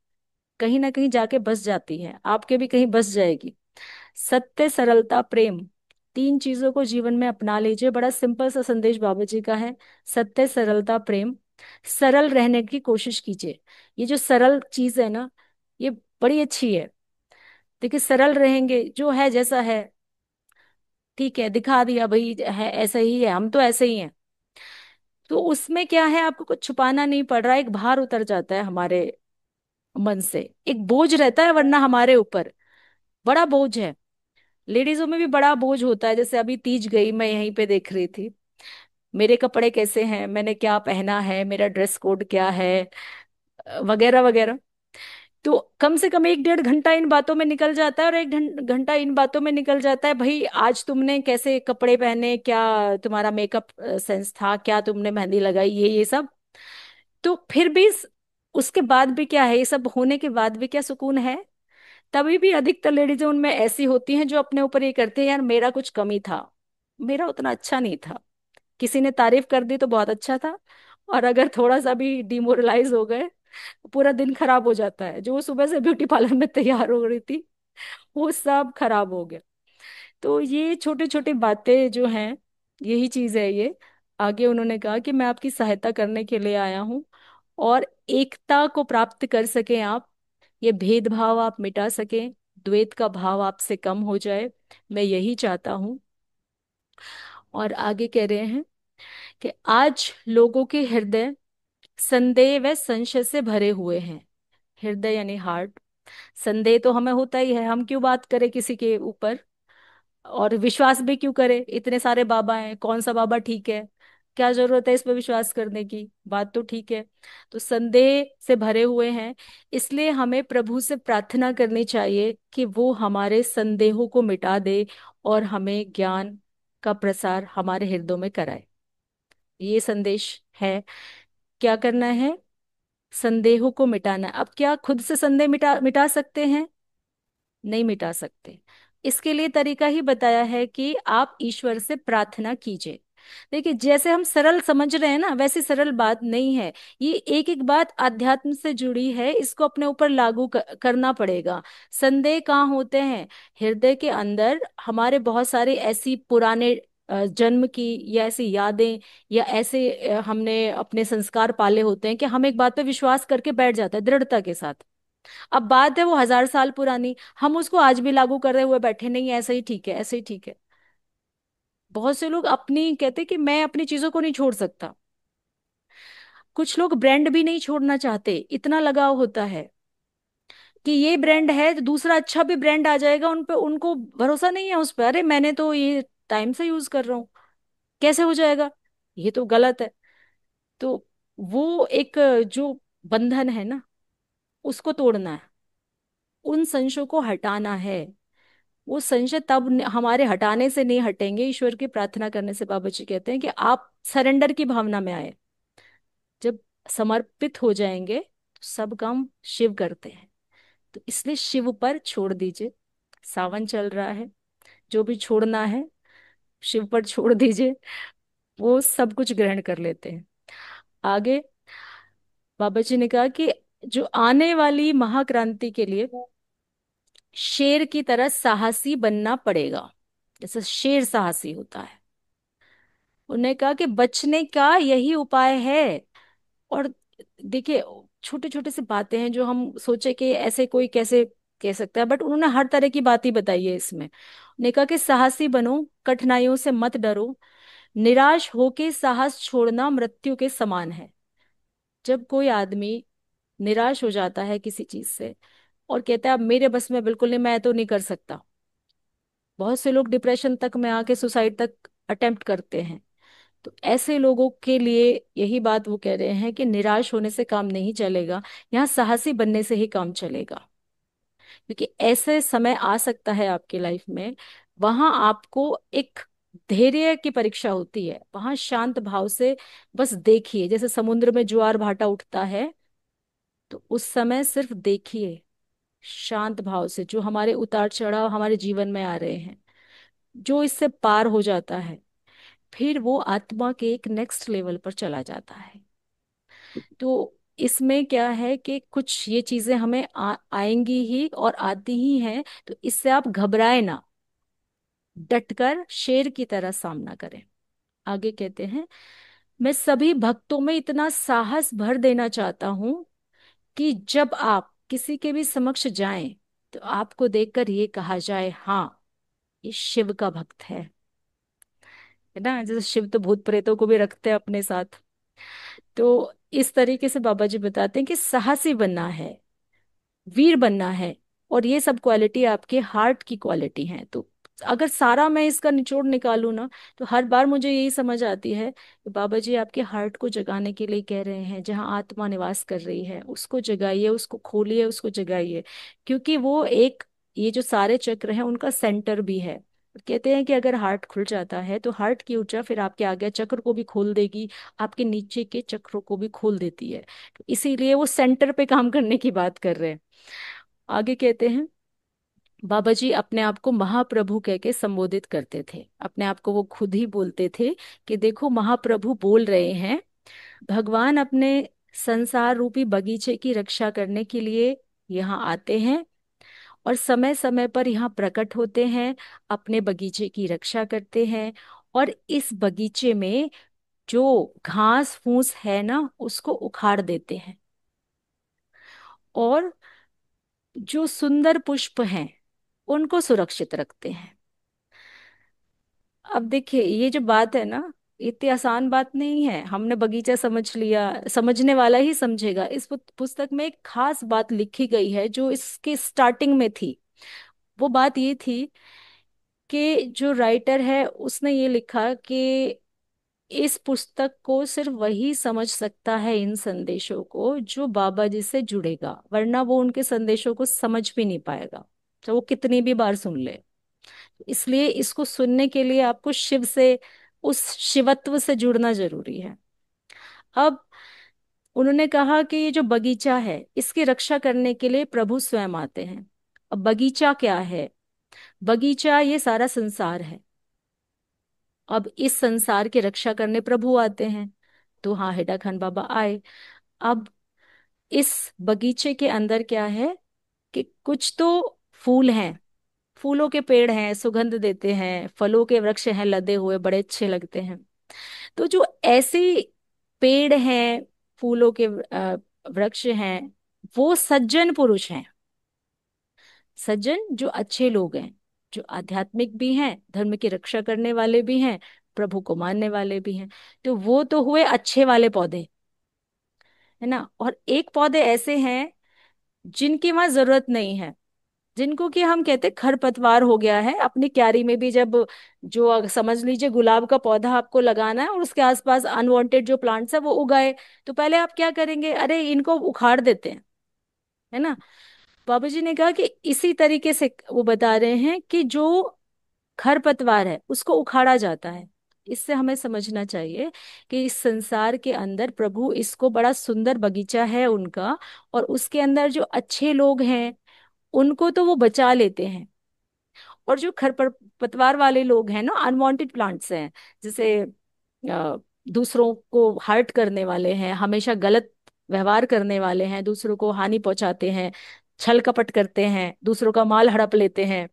कहीं जाके बस जाती है, आपके भी कहीं बस जाएगी। सत्य, सरलता, प्रेम, तीन चीजों को जीवन में अपना लीजिए। बड़ा सिंपल सा संदेश बाबा जी का है। सत्य, सरलता, प्रेम, सरल रहने की कोशिश कीजिए। ये जो सरल चीज है ना, ये बड़ी अच्छी है। देखिए, सरल रहेंगे, जो है जैसा है ठीक है, दिखा दिया भाई, है ऐसा ही है, हम तो ऐसे ही हैं। तो उसमें क्या है, आपको कुछ छुपाना नहीं पड़ रहा, एक भार उतर जाता है हमारे मन से, एक बोझ रहता है वरना हमारे ऊपर, बड़ा बोझ है। लेडीजों में भी बड़ा बोझ होता है। जैसे अभी तीज गई, मैं यहीं पे देख रही थी मेरे कपड़े कैसे हैं, मैंने क्या पहना है, मेरा ड्रेस कोड क्या है, वगैरह वगैरह। तो कम से कम 1-1.5 घंटा इन बातों में निकल जाता है, और 1 घंटा इन बातों में निकल जाता है भाई, आज तुमने कैसे कपड़े पहने, क्या तुम्हारा मेकअप सेंस था, क्या तुमने मेहंदी लगाई, ये सब। तो फिर भी उसके बाद भी क्या है, ये सब होने के बाद भी क्या सुकून है? तभी भी अधिकतर लेडीज उनमें ऐसी होती हैं जो अपने ऊपर ये करती है, यार मेरा कुछ कमी था, मेरा उतना अच्छा नहीं था। किसी ने तारीफ कर दी तो बहुत अच्छा था, और अगर थोड़ा सा भी डिमोरलाइज हो गए, पूरा दिन खराब हो जाता है। जो सुबह से ब्यूटी पार्लर में तैयार हो रही थी, वो सब खराब हो गया। तो ये छोटी छोटी बातें जो हैं, यही चीज है ये। आगे उन्होंने कहा कि मैं आपकी सहायता करने के लिए आया हूँ, और एकता को प्राप्त कर सकें आप, ये भेदभाव आप मिटा सकें, द्वैत का भाव आपसे कम हो जाए, मैं यही चाहता हूँ। और आगे कह रहे हैं कि आज लोगों के हृदय संदेह व संशय से भरे हुए हैं। हृदय यानी हार्ट। संदेह तो हमें होता ही है, हम क्यों बात करें किसी के ऊपर, और विश्वास भी क्यों करें, इतने सारे बाबा हैं, कौन सा बाबा ठीक है, क्या जरूरत है इस पे विश्वास करने की, बात तो ठीक है। तो संदेह से भरे हुए हैं, इसलिए हमें प्रभु से प्रार्थना करनी चाहिए कि वो हमारे संदेहों को मिटा दे और हमें ज्ञान का प्रसार हमारे हृदयों में कराए। ये संदेश है। क्या करना है? संदेहों को मिटाना है। अब क्या खुद से संदेह मिटा मिटा सकते हैं? नहीं मिटा सकते। इसके लिए तरीका ही बताया है कि आप ईश्वर से प्रार्थना कीजिए। देखिए, जैसे हम सरल समझ रहे हैं ना, वैसी सरल बात नहीं है। ये एक एक बात अध्यात्म से जुड़ी है, इसको अपने ऊपर लागू करना पड़ेगा। संदेह कहाँ होते हैं? हृदय के अंदर। हमारे बहुत सारे ऐसी पुराने जन्म की या ऐसी यादें, या ऐसे हमने अपने संस्कार पाले होते हैं कि हम एक बात पे विश्वास करके बैठ जाते हैं दृढ़ता के साथ। अब बात है वो 1000 साल पुरानी, हम उसको आज भी लागू करे हुए बैठे, नहीं ऐसा ही ठीक है, ऐसे ही ठीक है। बहुत से लोग अपनी कहते कि मैं अपनी चीजों को नहीं छोड़ सकता। कुछ लोग ब्रांड भी नहीं छोड़ना चाहते, इतना लगाव होता है। कि ये ब्रांड है तो दूसरा अच्छा भी ब्रांड आ जाएगा, उन पे उनको भरोसा नहीं है उस पर, अरे मैंने तो ये टाइम से यूज कर रहा हूँ, कैसे हो जाएगा, ये तो गलत है। तो वो एक जो बंधन है ना, उसको तोड़ना है, उन संशयों को हटाना है। वो संशय तब हमारे हटाने से नहीं हटेंगे, ईश्वर की प्रार्थना करने से। बाबा जी कहते हैं कि आप सरेंडर की भावना में आए, जब समर्पित हो जाएंगे तो सब काम शिव करते हैं। तो इसलिए शिव पर छोड़ दीजिए। सावन चल रहा है, जो भी छोड़ना है शिव पर छोड़ दीजिए, वो सब कुछ ग्रहण कर लेते हैं। आगे बाबा जी ने कहा कि जो आने वाली महाक्रांति के लिए शेर की तरह साहसी बनना पड़ेगा, जैसे शेर साहसी होता है। उन्होंने कहा कि बचने का यही उपाय है। और देखिए, छोटे छोटे से बातें हैं जो हम सोचे कि ऐसे कोई कैसे कह सकता है, बट उन्होंने हर तरह की बात ही बताई है इसमें। उन्होंने कहा कि साहसी बनो, कठिनाइयों से मत डरो, निराश होके साहस छोड़ना मृत्यु के समान है। जब कोई आदमी निराश हो जाता है किसी चीज से और कहता है अब मेरे बस में बिल्कुल नहीं, मैं तो नहीं कर सकता, बहुत से लोग डिप्रेशन तक में आके सुसाइड तक अटेम्प्ट करते हैं। तो ऐसे लोगों के लिए यही बात वो कह रहे हैं कि निराश होने से काम नहीं चलेगा, यहाँ साहसी बनने से ही काम चलेगा। क्योंकि ऐसे समय आ सकता है आपकी लाइफ में, वहां आपको एक धैर्य की परीक्षा होती है। वहां शांत भाव से बस देखिए, जैसे समुद्र में ज्वार भाटा उठता है, तो उस समय सिर्फ देखिए शांत भाव से, जो हमारे उतार चढ़ाव हमारे जीवन में आ रहे हैं, जो इससे पार हो जाता है, फिर वो आत्मा के एक नेक्स्ट लेवल पर चला जाता है। तो इसमें क्या है कि कुछ ये चीजें हमें आएंगी ही और आती ही हैं, तो इससे आप घबराए ना, डटकर शेर की तरह सामना करें। आगे कहते हैं, मैं सभी भक्तों में इतना साहस भर देना चाहता हूं कि जब आप किसी के भी समक्ष जाएं तो आपको देखकर ये कहा जाए, हाँ ये शिव का भक्त है ना। जैसे शिव तो भूत प्रेतों को भी रखते हैं अपने साथ। तो इस तरीके से बाबा जी बताते हैं कि साहसी बनना है, वीर बनना है, और ये सब क्वालिटी आपके हार्ट की क्वालिटी है। तो अगर सारा मैं इसका निचोड़ निकालूं ना, तो हर बार मुझे यही समझ आती है कि बाबा जी आपके हार्ट को जगाने के लिए कह रहे हैं, जहां आत्मा निवास कर रही है उसको जगाइए, उसको खोलिए, उसको जगाइए। क्योंकि वो एक, ये जो सारे चक्र हैं उनका सेंटर भी है। कहते हैं कि अगर हार्ट खुल जाता है तो हार्ट की ऊर्जा फिर आपके आगे चक्र को भी खोल देगी, आपके नीचे के चक्रों को भी खोल देती है। तो इसीलिए वो सेंटर पे काम करने की बात कर रहे हैं। आगे कहते हैं, बाबा जी अपने आप को महाप्रभु कह के संबोधित करते थे। अपने आप को वो खुद ही बोलते थे कि देखो महाप्रभु बोल रहे हैं। भगवान अपने संसार रूपी बगीचे की रक्षा करने के लिए यहाँ आते हैं और समय समय पर यहाँ प्रकट होते हैं, अपने बगीचे की रक्षा करते हैं। और इस बगीचे में जो घास फूस है ना, उसको उखाड़ देते हैं, और जो सुंदर पुष्प हैं उनको सुरक्षित रखते हैं। अब देखिए, ये जो बात है ना, इतनी आसान बात नहीं है। हमने बगीचा समझ लिया, समझने वाला ही समझेगा। इस पुस्तक में एक खास बात लिखी गई है जो इसके स्टार्टिंग में थी। वो बात ये थी कि जो राइटर है उसने ये लिखा कि इस पुस्तक को सिर्फ वही समझ सकता है इन संदेशों को जो बाबा जी से जुड़ेगा, वरना वो उनके संदेशों को समझ भी नहीं पाएगा, तो वो कितनी भी बार सुन ले। इसलिए इसको सुनने के लिए आपको शिव से, उस शिवत्व से जुड़ना जरूरी है। अब उन्होंने कहा कि ये जो बगीचा है इसकी रक्षा करने के लिए प्रभु स्वयं आते हैं। अब बगीचा क्या है? बगीचा ये सारा संसार है। अब इस संसार की रक्षा करने प्रभु आते हैं, तो हाँ हेडा खान बाबा आए। अब इस बगीचे के अंदर क्या है कि कुछ तो फूल हैं, फूलों के पेड़ हैं, सुगंध देते हैं, फलों के वृक्ष हैं लदे हुए, बड़े अच्छे लगते हैं। तो जो ऐसे पेड़ हैं, फूलों के वृक्ष हैं, वो सज्जन पुरुष हैं। सज्जन जो अच्छे लोग हैं, जो आध्यात्मिक भी हैं, धर्म की रक्षा करने वाले भी हैं, प्रभु को मानने वाले भी हैं। तो वो तो हुए अच्छे वाले पौधे, है ना। और एक पौधे ऐसे हैं जिनकी वहां जरूरत नहीं है, जिनको कि हम कहते खरपतवार हो गया है अपनी क्यारी में भी। जब जो समझ लीजिए गुलाब का पौधा आपको लगाना है और उसके आसपास अनवांटेड जो प्लांट्स है वो उगाए, तो पहले आप क्या करेंगे, अरे इनको उखाड़ देते हैं, है ना। बाबा जी ने कहा कि इसी तरीके से वो बता रहे हैं कि जो खरपतवार है उसको उखाड़ा जाता है। इससे हमें समझना चाहिए कि इस संसार के अंदर प्रभु इसको बड़ा सुंदर बगीचा है उनका, और उसके अंदर जो अच्छे लोग हैं उनको तो वो बचा लेते हैं, और जो खरपतवार वाले लोग हैं ना, अनवांटेड प्लांट्स हैं, जैसे दूसरों को हर्ट करने वाले हैं, हमेशा गलत व्यवहार करने वाले हैं, दूसरों को हानि पहुंचाते हैं, छल कपट करते हैं, दूसरों का माल हड़प लेते हैं,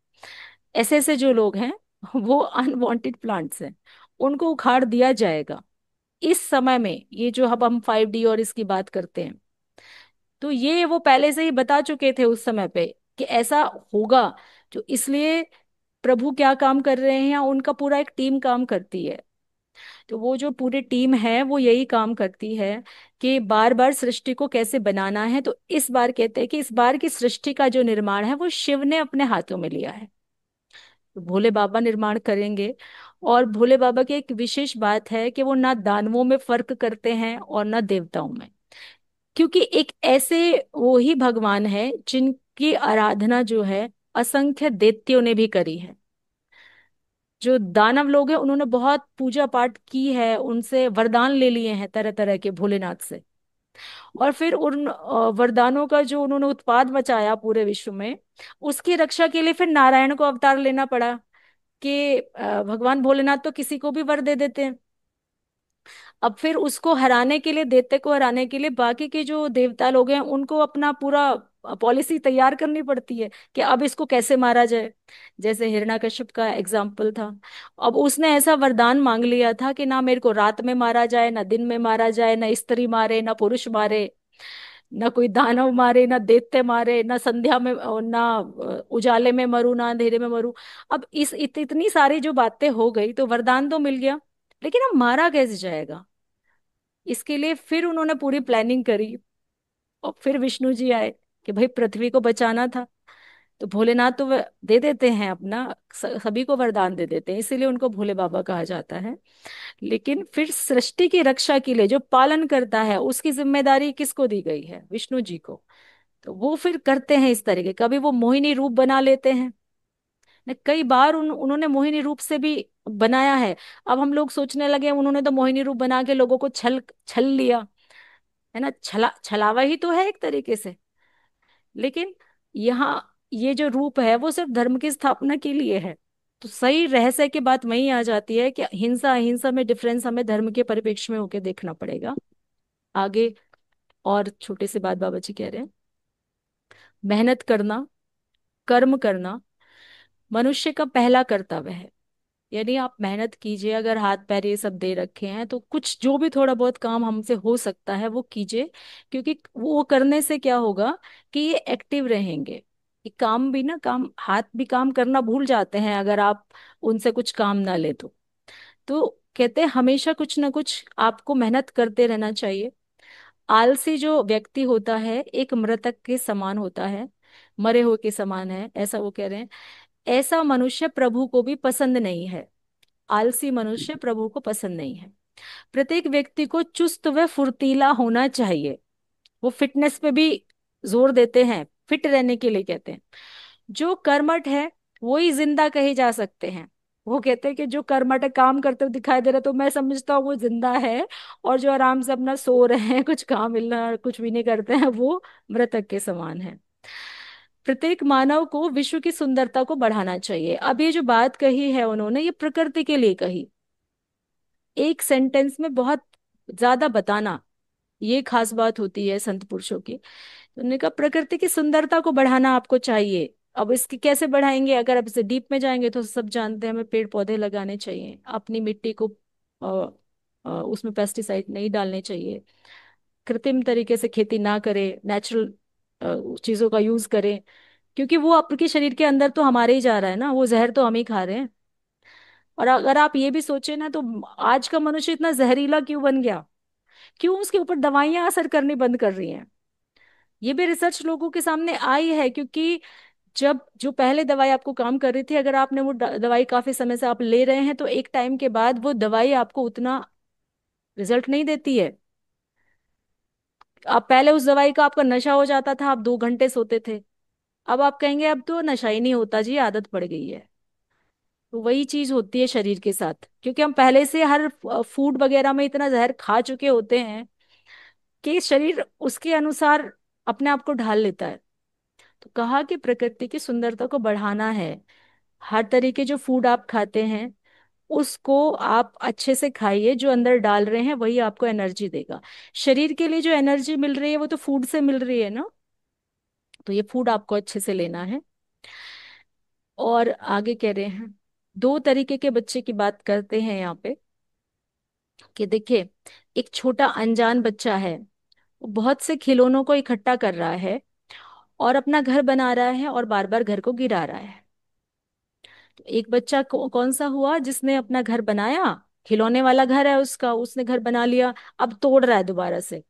ऐसे ऐसे जो लोग हैं वो अनवांटेड प्लांट्स हैं, उनको उखाड़ दिया जाएगा इस समय में। ये जो अब हम 5D और इसकी बात करते हैं, तो ये वो पहले से ही बता चुके थे उस समय पे कि ऐसा होगा। जो इसलिए प्रभु क्या काम कर रहे हैं, उनका पूरा एक टीम काम करती है। तो वो जो पूरी टीम है वो यही काम करती है कि बार बार सृष्टि को कैसे बनाना है। तो इस बार कहते हैं कि इस बार की सृष्टि का जो निर्माण है वो शिव ने अपने हाथों में लिया है, तो भोले बाबा निर्माण करेंगे। और भोले बाबा की एक विशेष बात है कि वो ना दानवों में फर्क करते हैं और ना देवताओं में, क्योंकि एक ऐसे वो ही भगवान है जिनकी आराधना जो है असंख्य दैत्यों ने भी करी है। जो दानव लोग हैं उन्होंने बहुत पूजा पाठ की है, उनसे वरदान ले लिए हैं तरह तरह के भोलेनाथ से, और फिर उन वरदानों का जो उन्होंने उत्पाद मचाया पूरे विश्व में, उसकी रक्षा के लिए फिर नारायण को अवतार लेना पड़ा कि भगवान भोलेनाथ तो किसी को भी वर दे देते हैं। अब फिर उसको हराने के लिए, दैत्य को हराने के लिए बाकी के जो देवता लोग हैं उनको अपना पूरा पॉलिसी तैयार करनी पड़ती है कि अब इसको कैसे मारा जाए। जैसे हिरण्यकश्यप का एग्जाम्पल था, अब उसने ऐसा वरदान मांग लिया था कि ना मेरे को रात में मारा जाए, ना दिन में मारा जाए, ना स्त्री मारे ना पुरुष मारे, ना कोई दानव मारे ना दैत्य मारे, ना संध्या में ना उजाले में मरू ना अंधेरे में मरू। अब इतनी सारी जो बातें हो गई तो वरदान तो मिल गया, लेकिन अब मारा कैसे जाएगा। इसके लिए फिर उन्होंने पूरी प्लानिंग करी, और फिर विष्णु जी आए कि भाई पृथ्वी को बचाना था। तो भोलेनाथ तो दे देते हैं अपना, सभी को वरदान दे देते हैं, इसीलिए उनको भोले बाबा कहा जाता है। लेकिन फिर सृष्टि की रक्षा के लिए जो पालन करता है उसकी जिम्मेदारी किसको दी गई है, विष्णु जी को। तो वो फिर करते हैं इस तरीके, कभी वो मोहिनी रूप बना लेते हैं ने, कई बार उन्होंने मोहिनी रूप से भी बनाया है। अब हम लोग सोचने लगे उन्होंने तो मोहिनी रूप बना के लोगों को छल छल लिया, है ना, छलावा ही तो है एक तरीके से। लेकिन यहाँ ये जो रूप है वो सिर्फ धर्म की स्थापना के लिए है। तो सही रहस्य की बात वही आ जाती है कि हिंसा अहिंसा में डिफरेंस हमें धर्म के परिप्रेक्ष्य में होके देखना पड़ेगा आगे। और छोटे से बात बाबा जी कह रहे हैं, मेहनत करना, कर्म करना मनुष्य का पहला कर्तव्य है। यानी आप मेहनत कीजिए, अगर हाथ पैर ये सब दे रखे हैं तो कुछ जो भी थोड़ा बहुत काम हमसे हो सकता है वो कीजिए, क्योंकि वो करने से क्या होगा कि ये एक्टिव रहेंगे। ये काम भी ना, काम हाथ भी काम करना भूल जाते हैं अगर आप उनसे कुछ काम ना ले तो कहते हैं हमेशा कुछ ना कुछ आपको मेहनत करते रहना चाहिए। आलसी जो व्यक्ति होता है एक मृतक के समान होता है, मरे हुए के समान है, ऐसा वो कह रहे हैं। ऐसा मनुष्य प्रभु को भी पसंद नहीं है, आलसी मनुष्य प्रभु को पसंद नहीं है। प्रत्येक व्यक्ति को चुस्त व फुर्तीला होना चाहिए। वो फिटनेस पे भी जोर देते हैं, फिट रहने के लिए कहते हैं। जो कर्मठ है वो ही जिंदा कहे जा सकते हैं। वो कहते हैं कि जो कर्मठ है, काम करते हुए दिखाई दे रहा, तो मैं समझता हूँ वो जिंदा है। और जो आराम से अपना सो रहे हैं, कुछ काम मिलना कुछ भी नहीं करते हैं, वो मृतक के समान है। प्रत्येक मानव को विश्व की सुंदरता को बढ़ाना चाहिए। अब ये जो बात कही है उन्होंने, ये प्रकृति के लिए कही, एक सेंटेंस में बहुत ज्यादा बताना, ये खास बात होती है संत पुरुषों की। तो उन्होंने कहा प्रकृति की सुंदरता को बढ़ाना आपको चाहिए। अब इसकी कैसे बढ़ाएंगे, अगर आप इसे डीप में जाएंगे तो सब जानते हैं हमें पेड़ पौधे लगाने चाहिए, अपनी मिट्टी को उसमें पेस्टिसाइड नहीं डालने चाहिए, कृत्रिम तरीके से खेती ना करें, नेचुरल चीजों का यूज करें, क्योंकि वो आपके शरीर के अंदर तो हमारे ही जा रहा है ना, वो जहर तो हम ही खा रहे हैं। और अगर आप ये भी सोचे ना, तो आज का मनुष्य इतना जहरीला क्यों बन गया, क्यों उसके ऊपर दवाइयां असर करनी बंद कर रही हैं। ये भी रिसर्च लोगों के सामने आई है, क्योंकि जब जो पहले दवाई आपको काम कर रही थी, अगर आपने वो दवाई काफी समय से आप ले रहे हैं, तो एक टाइम के बाद वो दवाई आपको उतना रिजल्ट नहीं देती है। आप पहले उस दवाई का आपका नशा हो जाता था, आप 2 घंटे सोते थे। अब आप कहेंगे अब तो नशा ही नहीं होता जी, आदत पड़ गई है। तो वही चीज होती है शरीर के साथ, क्योंकि हम पहले से हर फूड वगैरह में इतना जहर खा चुके होते हैं कि शरीर उसके अनुसार अपने आप को ढाल लेता है। तो कहा कि प्रकृति की सुंदरता को बढ़ाना है, हर तरीके जो फूड आप खाते हैं उसको आप अच्छे से खाइए, जो अंदर डाल रहे हैं वही आपको एनर्जी देगा। शरीर के लिए जो एनर्जी मिल रही है वो तो फूड से मिल रही है ना, तो ये फूड आपको अच्छे से लेना है। और आगे कह रहे हैं, 2 तरीके के बच्चे की बात करते हैं यहाँ पे, कि देखिए, एक छोटा अनजान बच्चा है, वो बहुत से खिलौनों को इकट्ठा कर रहा है और अपना घर बना रहा है और बार बार घर को गिरा रहा है। तो एक बच्चा कौन सा हुआ जिसने अपना घर बनाया, खिलौने वाला घर है उसका, उसने घर बना लिया, अब तोड़ रहा है दोबारा से,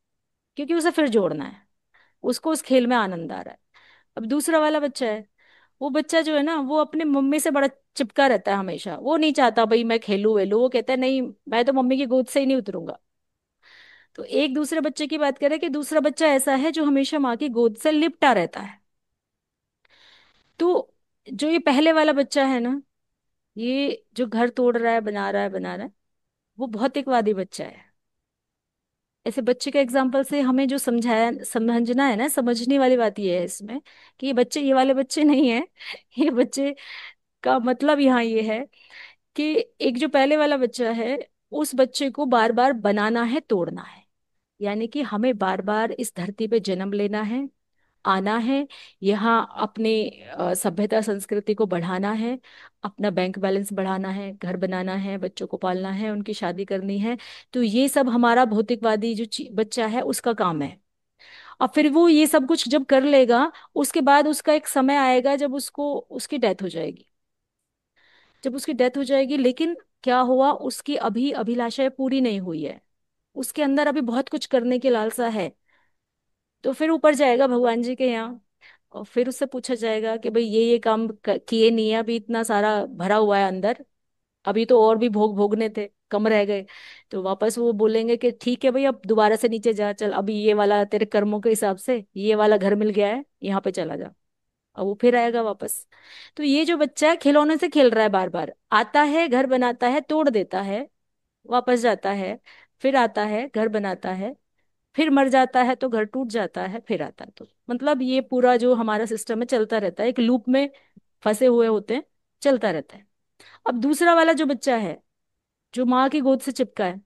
क्योंकि उसे फिर जोड़ना है, उसको उस खेल में आनंद आ रहा है। अब दूसरा वाला बच्चा है, वो बच्चा जो है ना, वो अपने मम्मी से बड़ा चिपका रहता है हमेशा, वो नहीं चाहता भाई मैं खेलू वेलू, वो कहता है नहीं, मैं तो मम्मी की गोद से ही नहीं उतरूंगा। तो एक दूसरे बच्चे की बात करें कि दूसरा बच्चा ऐसा है जो हमेशा माँ की गोद से लिपटा रहता है। तो जो ये पहले वाला बच्चा है ना, ये जो घर तोड़ रहा है, बना रहा है, बना रहा है, वो भौतिकवादी बच्चा है। ऐसे बच्चे के एग्जाम्पल से हमें जो समझाया, समझना है ना, समझने वाली बात ये है इसमें, कि ये बच्चे ये वाले बच्चे नहीं है। ये बच्चे का मतलब यहाँ ये है कि एक जो पहले वाला बच्चा है, उस बच्चे को बार बार बनाना है, तोड़ना है। यानी कि हमें बार बार इस धरती पे जन्म लेना है, आना है, यहाँ अपने सभ्यता संस्कृति को बढ़ाना है, अपना बैंक बैलेंस बढ़ाना है, घर बनाना है, बच्चों को पालना है, उनकी शादी करनी है। तो ये सब हमारा भौतिकवादी जो बच्चा है उसका काम है। और फिर वो ये सब कुछ जब कर लेगा, उसके बाद उसका एक समय आएगा जब उसको उसकी डेथ हो जाएगी। जब उसकी डेथ हो जाएगी, लेकिन क्या हुआ, उसकी अभी अभिलाषाएं पूरी नहीं हुई है, उसके अंदर अभी बहुत कुछ करने की लालसा है। तो फिर ऊपर जाएगा भगवान जी के यहाँ, और फिर उससे पूछा जाएगा कि भाई ये काम किए नहीं है, अभी इतना सारा भरा हुआ है अंदर, अभी तो और भी भोग भोगने थे, कम रह गए। तो वापस वो बोलेंगे कि ठीक है भाई, अब दोबारा से नीचे जा, चल अभी ये वाला तेरे कर्मों के हिसाब से ये वाला घर मिल गया है, यहाँ पे चला जा। और वो फिर आएगा वापस। तो ये जो बच्चा है खिलौने से खेल रहा है, बार बार आता है, घर बनाता है, तोड़ देता है, वापस जाता है, फिर आता है, घर बनाता है, फिर मर जाता है तो घर टूट जाता है, फिर आता है। तो मतलब ये पूरा जो हमारा सिस्टम है चलता रहता है, एक लूप में फंसे हुए होते हैं, चलता रहता है। अब दूसरा वाला जो बच्चा है, जो माँ की गोद से चिपका है,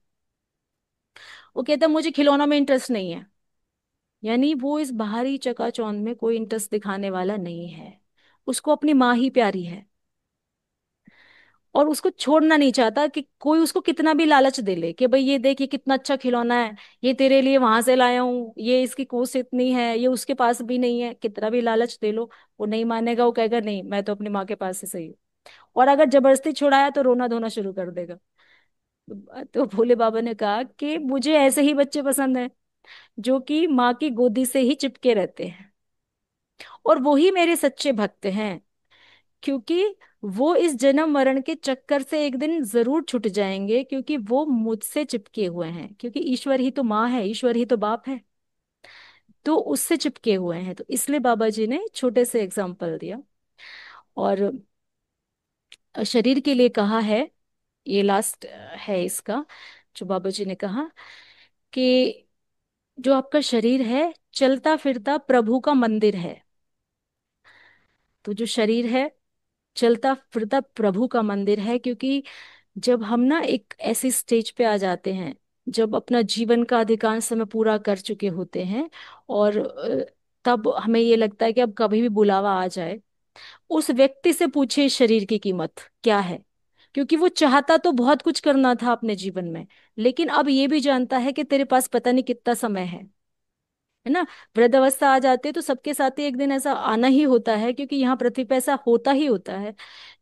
वो कहता है मुझे खिलौनों में इंटरेस्ट नहीं है। यानी वो इस बाहरी चकाचौंध में कोई इंटरेस्ट दिखाने वाला नहीं है, उसको अपनी माँ ही प्यारी है, और उसको छोड़ना नहीं चाहता कि कोई उसको कितना भी लालच दे ले कि भाई ये देख ये कितना अच्छा खिलौना है, ये तेरे लिए वहां से लाया हूँ, ये इसकी कोस इतनी है, ये उसके पास भी नहीं है, कितना भी लालच दे लो, वो नहीं मानेगा, वो कहेगा नहीं मैं तो अपनी माँ के पास से सही हूँ। और अगर जबरदस्ती छुड़ाया तो रोना धोना शुरू कर देगा। तो भोले बाबा ने कहा कि मुझे ऐसे ही बच्चे पसंद हैं, जो कि माँ की गोदी से ही चिपके रहते हैं, और वो ही मेरे सच्चे भक्त हैं, क्योंकि वो इस जन्म मरण के चक्कर से एक दिन जरूर छूट जाएंगे, क्योंकि वो मुझसे चिपके हुए हैं, क्योंकि ईश्वर ही तो माँ है, ईश्वर ही तो बाप है, तो उससे चिपके हुए हैं। तो इसलिए बाबा जी ने छोटे से एग्जाम्पल दिया। और शरीर के लिए कहा है, ये लास्ट है इसका, जो बाबा जी ने कहा कि जो आपका शरीर है, चलता फिरता प्रभु का मंदिर है। तो जो शरीर है, चलता फिरता प्रभु का मंदिर है, क्योंकि जब हम ना एक ऐसी स्टेज पे आ जाते हैं, जब अपना जीवन का अधिकांश समय पूरा कर चुके होते हैं, और तब हमें ये लगता है कि अब कभी भी बुलावा आ जाए, उस व्यक्ति से पूछे इस शरीर की कीमत क्या है। क्योंकि वो चाहता तो बहुत कुछ करना था अपने जीवन में, लेकिन अब ये भी जानता है कि तेरे पास पता नहीं कितना समय है ना। वृद्धावस्था आ जाती है तो सबके साथ ही एक दिन ऐसा आना ही होता है, क्योंकि यहाँ पृथ्वी पे ऐसा होता ही होता है।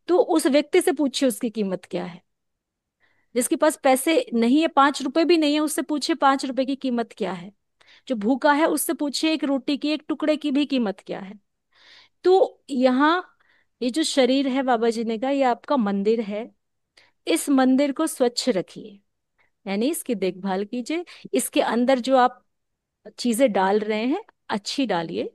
तो उस व्यक्ति से पूछिए उसकी कीमत क्या है। जिसके पास पैसे नहीं है, 5 रुपए भी नहीं है, उससे पूछे 5 रुपए की कीमत क्या है। जो भूखा है उससे पूछिए एक रोटी की, एक टुकड़े की भी कीमत क्या है। तो यहाँ ये जो शरीर है बाबा जी ने कहा, ये आपका मंदिर है। इस मंदिर को स्वच्छ रखिए, यानी इसकी देखभाल कीजिए। इसके अंदर जो आप चीजें डाल रहे हैं, अच्छी डालिए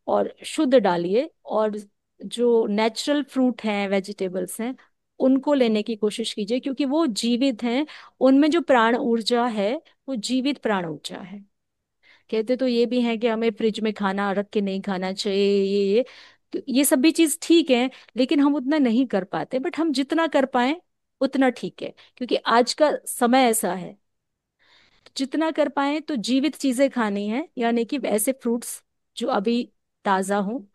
और शुद्ध डालिए। और जो नेचुरल फ्रूट हैं, वेजिटेबल्स हैं, उनको लेने की कोशिश कीजिए, क्योंकि वो जीवित हैं। उनमें जो प्राण ऊर्जा है वो जीवित प्राण ऊर्जा है। कहते तो ये भी है कि हमें फ्रिज में खाना रख के नहीं खाना चाहिए, ये तो ये सब भी चीज ठीक है, लेकिन हम उतना नहीं कर पाते। बट हम जितना कर पाए उतना ठीक है, क्योंकि आज का समय ऐसा है। जितना कर पाए तो जीवित चीजें खानी है, यानी कि ऐसे फ्रूट्स जो अभी ताजा हो,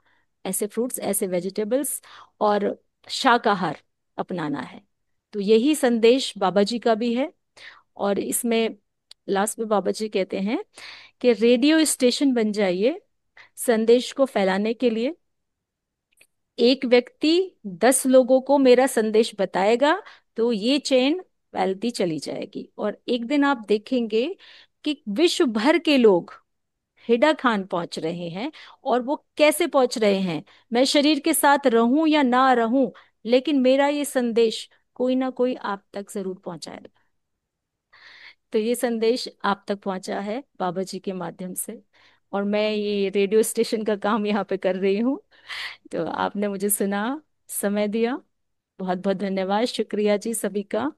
ऐसे फ्रूट्स, ऐसे वेजिटेबल्स, और शाकाहार अपनाना है। तो यही संदेश बाबा जी का भी है। और इसमें लास्ट में बाबा जी कहते हैं कि रेडियो स्टेशन बन जाइए संदेश को फैलाने के लिए। एक व्यक्ति 10 लोगों को मेरा संदेश बताएगा तो ये चेन फैलती चली जाएगी, और एक दिन आप देखेंगे कि विश्व भर के लोग हिडा खान पहुंच रहे हैं। और वो कैसे पहुंच रहे हैं? मैं शरीर के साथ रहूं या ना रहूं, लेकिन मेरा ये संदेश कोई ना कोई आप तक जरूर पहुंचाएगा। तो ये संदेश आप तक पहुंचा है बाबा जी के माध्यम से, और मैं ये रेडियो स्टेशन का काम यहाँ पे कर रही हूँ। तो आपने मुझे सुना, समय दिया, बहुत बहुत धन्यवाद, शुक्रिया जी सभी का।